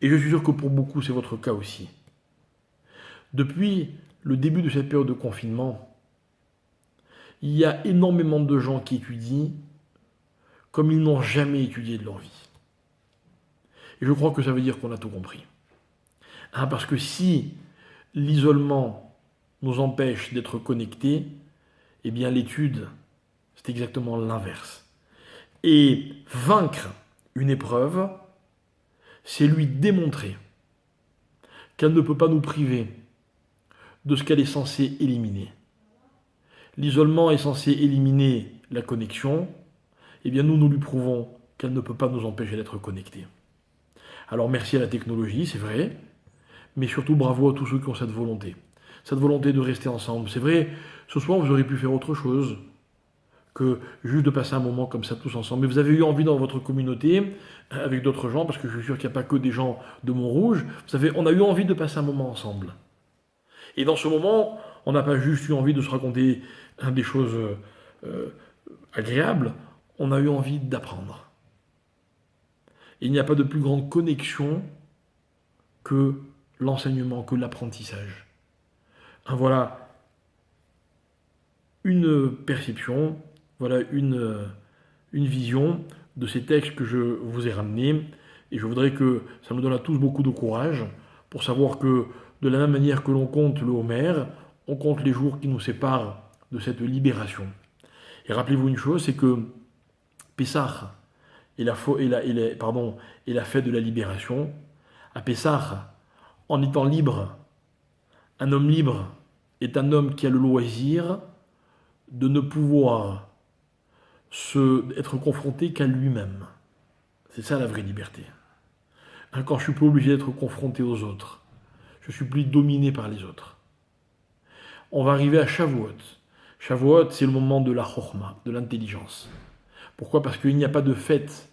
et je suis sûr que pour beaucoup, c'est votre cas aussi. Depuis le début de cette période de confinement, il y a énormément de gens qui étudient comme ils n'ont jamais étudié de leur vie. Et je crois que ça veut dire qu'on a tout compris. Parce que si l'isolement nous empêche d'être connectés, eh bien l'étude, c'est exactement l'inverse. Et vaincre une épreuve, c'est lui démontrer qu'elle ne peut pas nous priver de ce qu'elle est censée éliminer. L'isolement est censé éliminer la connexion, eh bien nous lui prouvons qu'elle ne peut pas nous empêcher d'être connectés. Alors merci à la technologie, c'est vrai, mais surtout bravo à tous ceux qui ont cette volonté de rester ensemble. C'est vrai, ce soir vous auriez pu faire autre chose que juste de passer un moment comme ça tous ensemble. Mais vous avez eu envie dans votre communauté, avec d'autres gens, parce que je suis sûr qu'il n'y a pas que des gens de Montrouge, vous savez, on a eu envie de passer un moment ensemble. Et dans ce moment, on n'a pas juste eu envie de se raconter des choses agréables, on a eu envie d'apprendre. Et il n'y a pas de plus grande connexion que l'enseignement, que l'apprentissage. Voilà une perception, voilà une vision de ces textes que je vous ai ramenés. Et je voudrais que ça nous donne à tous beaucoup de courage pour savoir que de la même manière que l'on compte le Homer, on compte les jours qui nous séparent de cette libération. Et rappelez-vous une chose, c'est que Pessah est la fête de la libération. À Pessah, en étant libre, un homme libre est un homme qui a le loisir de ne pouvoir être confronté qu'à lui-même. C'est ça la vraie liberté. Quand je suis plus obligé d'être confronté aux autres, je suis plus dominé par les autres. On va arriver à Shavuot. Shavuot, c'est le moment de la chokhma, de l'intelligence. Pourquoi? Parce qu'il n'y a pas de fête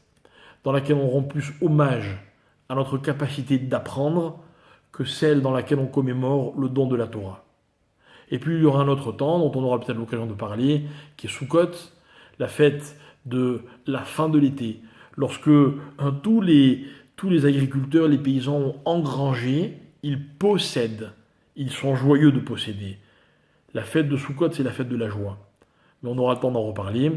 dans laquelle on rend plus hommage à notre capacité d'apprendre que celle dans laquelle on commémore le don de la Torah. Et puis il y aura un autre temps, dont on aura peut-être l'occasion de parler, qui est Sukkot, la fête de la fin de l'été, lorsque tous les agriculteurs, les paysans ont engrangé, ils possèdent, ils sont joyeux de posséder. La fête de Sukkot, c'est la fête de la joie. Mais on aura le temps d'en reparler,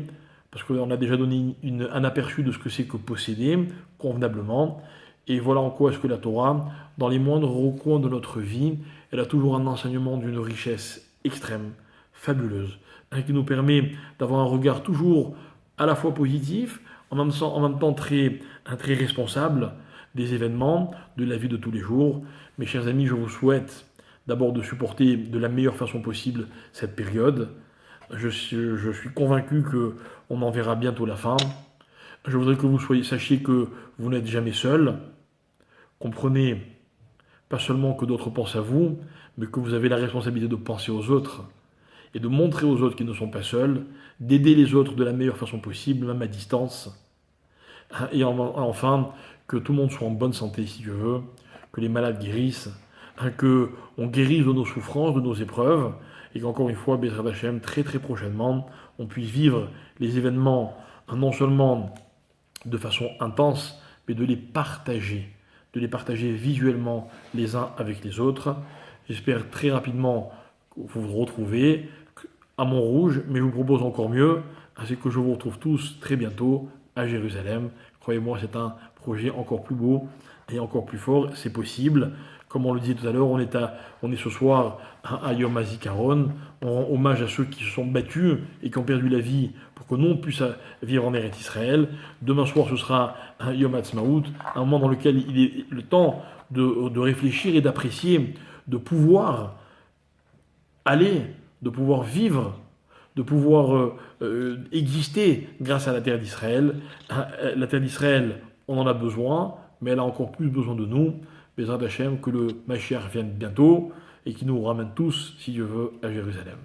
parce qu'on a déjà donné un aperçu de ce que c'est que posséder, convenablement. Et voilà en quoi est-ce que la Torah, dans les moindres recoins de notre vie, elle a toujours un enseignement d'une richesse extrême, fabuleuse, qui nous permet d'avoir un regard toujours à la fois positif, en même temps très responsable des événements, de la vie de tous les jours. Mes chers amis, je vous souhaite d'abord de supporter de la meilleure façon possible cette période. Je suis convaincu qu'on en verra bientôt la fin. Je voudrais que vous sachiez que vous n'êtes jamais seul. Comprenez pas seulement que d'autres pensent à vous, mais que vous avez la responsabilité de penser aux autres et de montrer aux autres qu'ils ne sont pas seuls, d'aider les autres de la meilleure façon possible, même à distance. Et enfin, que tout le monde soit en bonne santé si Dieu veut, que les malades guérissent, que on guérisse de nos souffrances, de nos épreuves, et qu'encore une fois, Bezrat Hashem, très très prochainement, on puisse vivre les événements non seulement de façon intense, mais de les partager visuellement les uns avec les autres. J'espère très rapidement vous vous retrouver à Montrouge, mais je vous propose encore mieux, c'est que je vous retrouve tous très bientôt à Jérusalem. Croyez-moi, c'est un projet encore plus beau et encore plus fort, c'est possible. Comme on le disait tout à l'heure, on est ce soir à Yom HaZikaron, on rend hommage à ceux qui se sont battus et qui ont perdu la vie pour que nous on puisse vivre en Eretz Israël. Demain soir, ce sera un Yom HaTzmaout, un moment dans lequel il est le temps de réfléchir et d'apprécier, de pouvoir aller, de pouvoir vivre, de pouvoir exister grâce à la terre d'Israël. La terre d'Israël, on en a besoin, mais elle a encore plus besoin de nous. Bezrat Hashem, que le Mashiach vienne bientôt et qui nous ramène tous, si Dieu veut, à Jérusalem.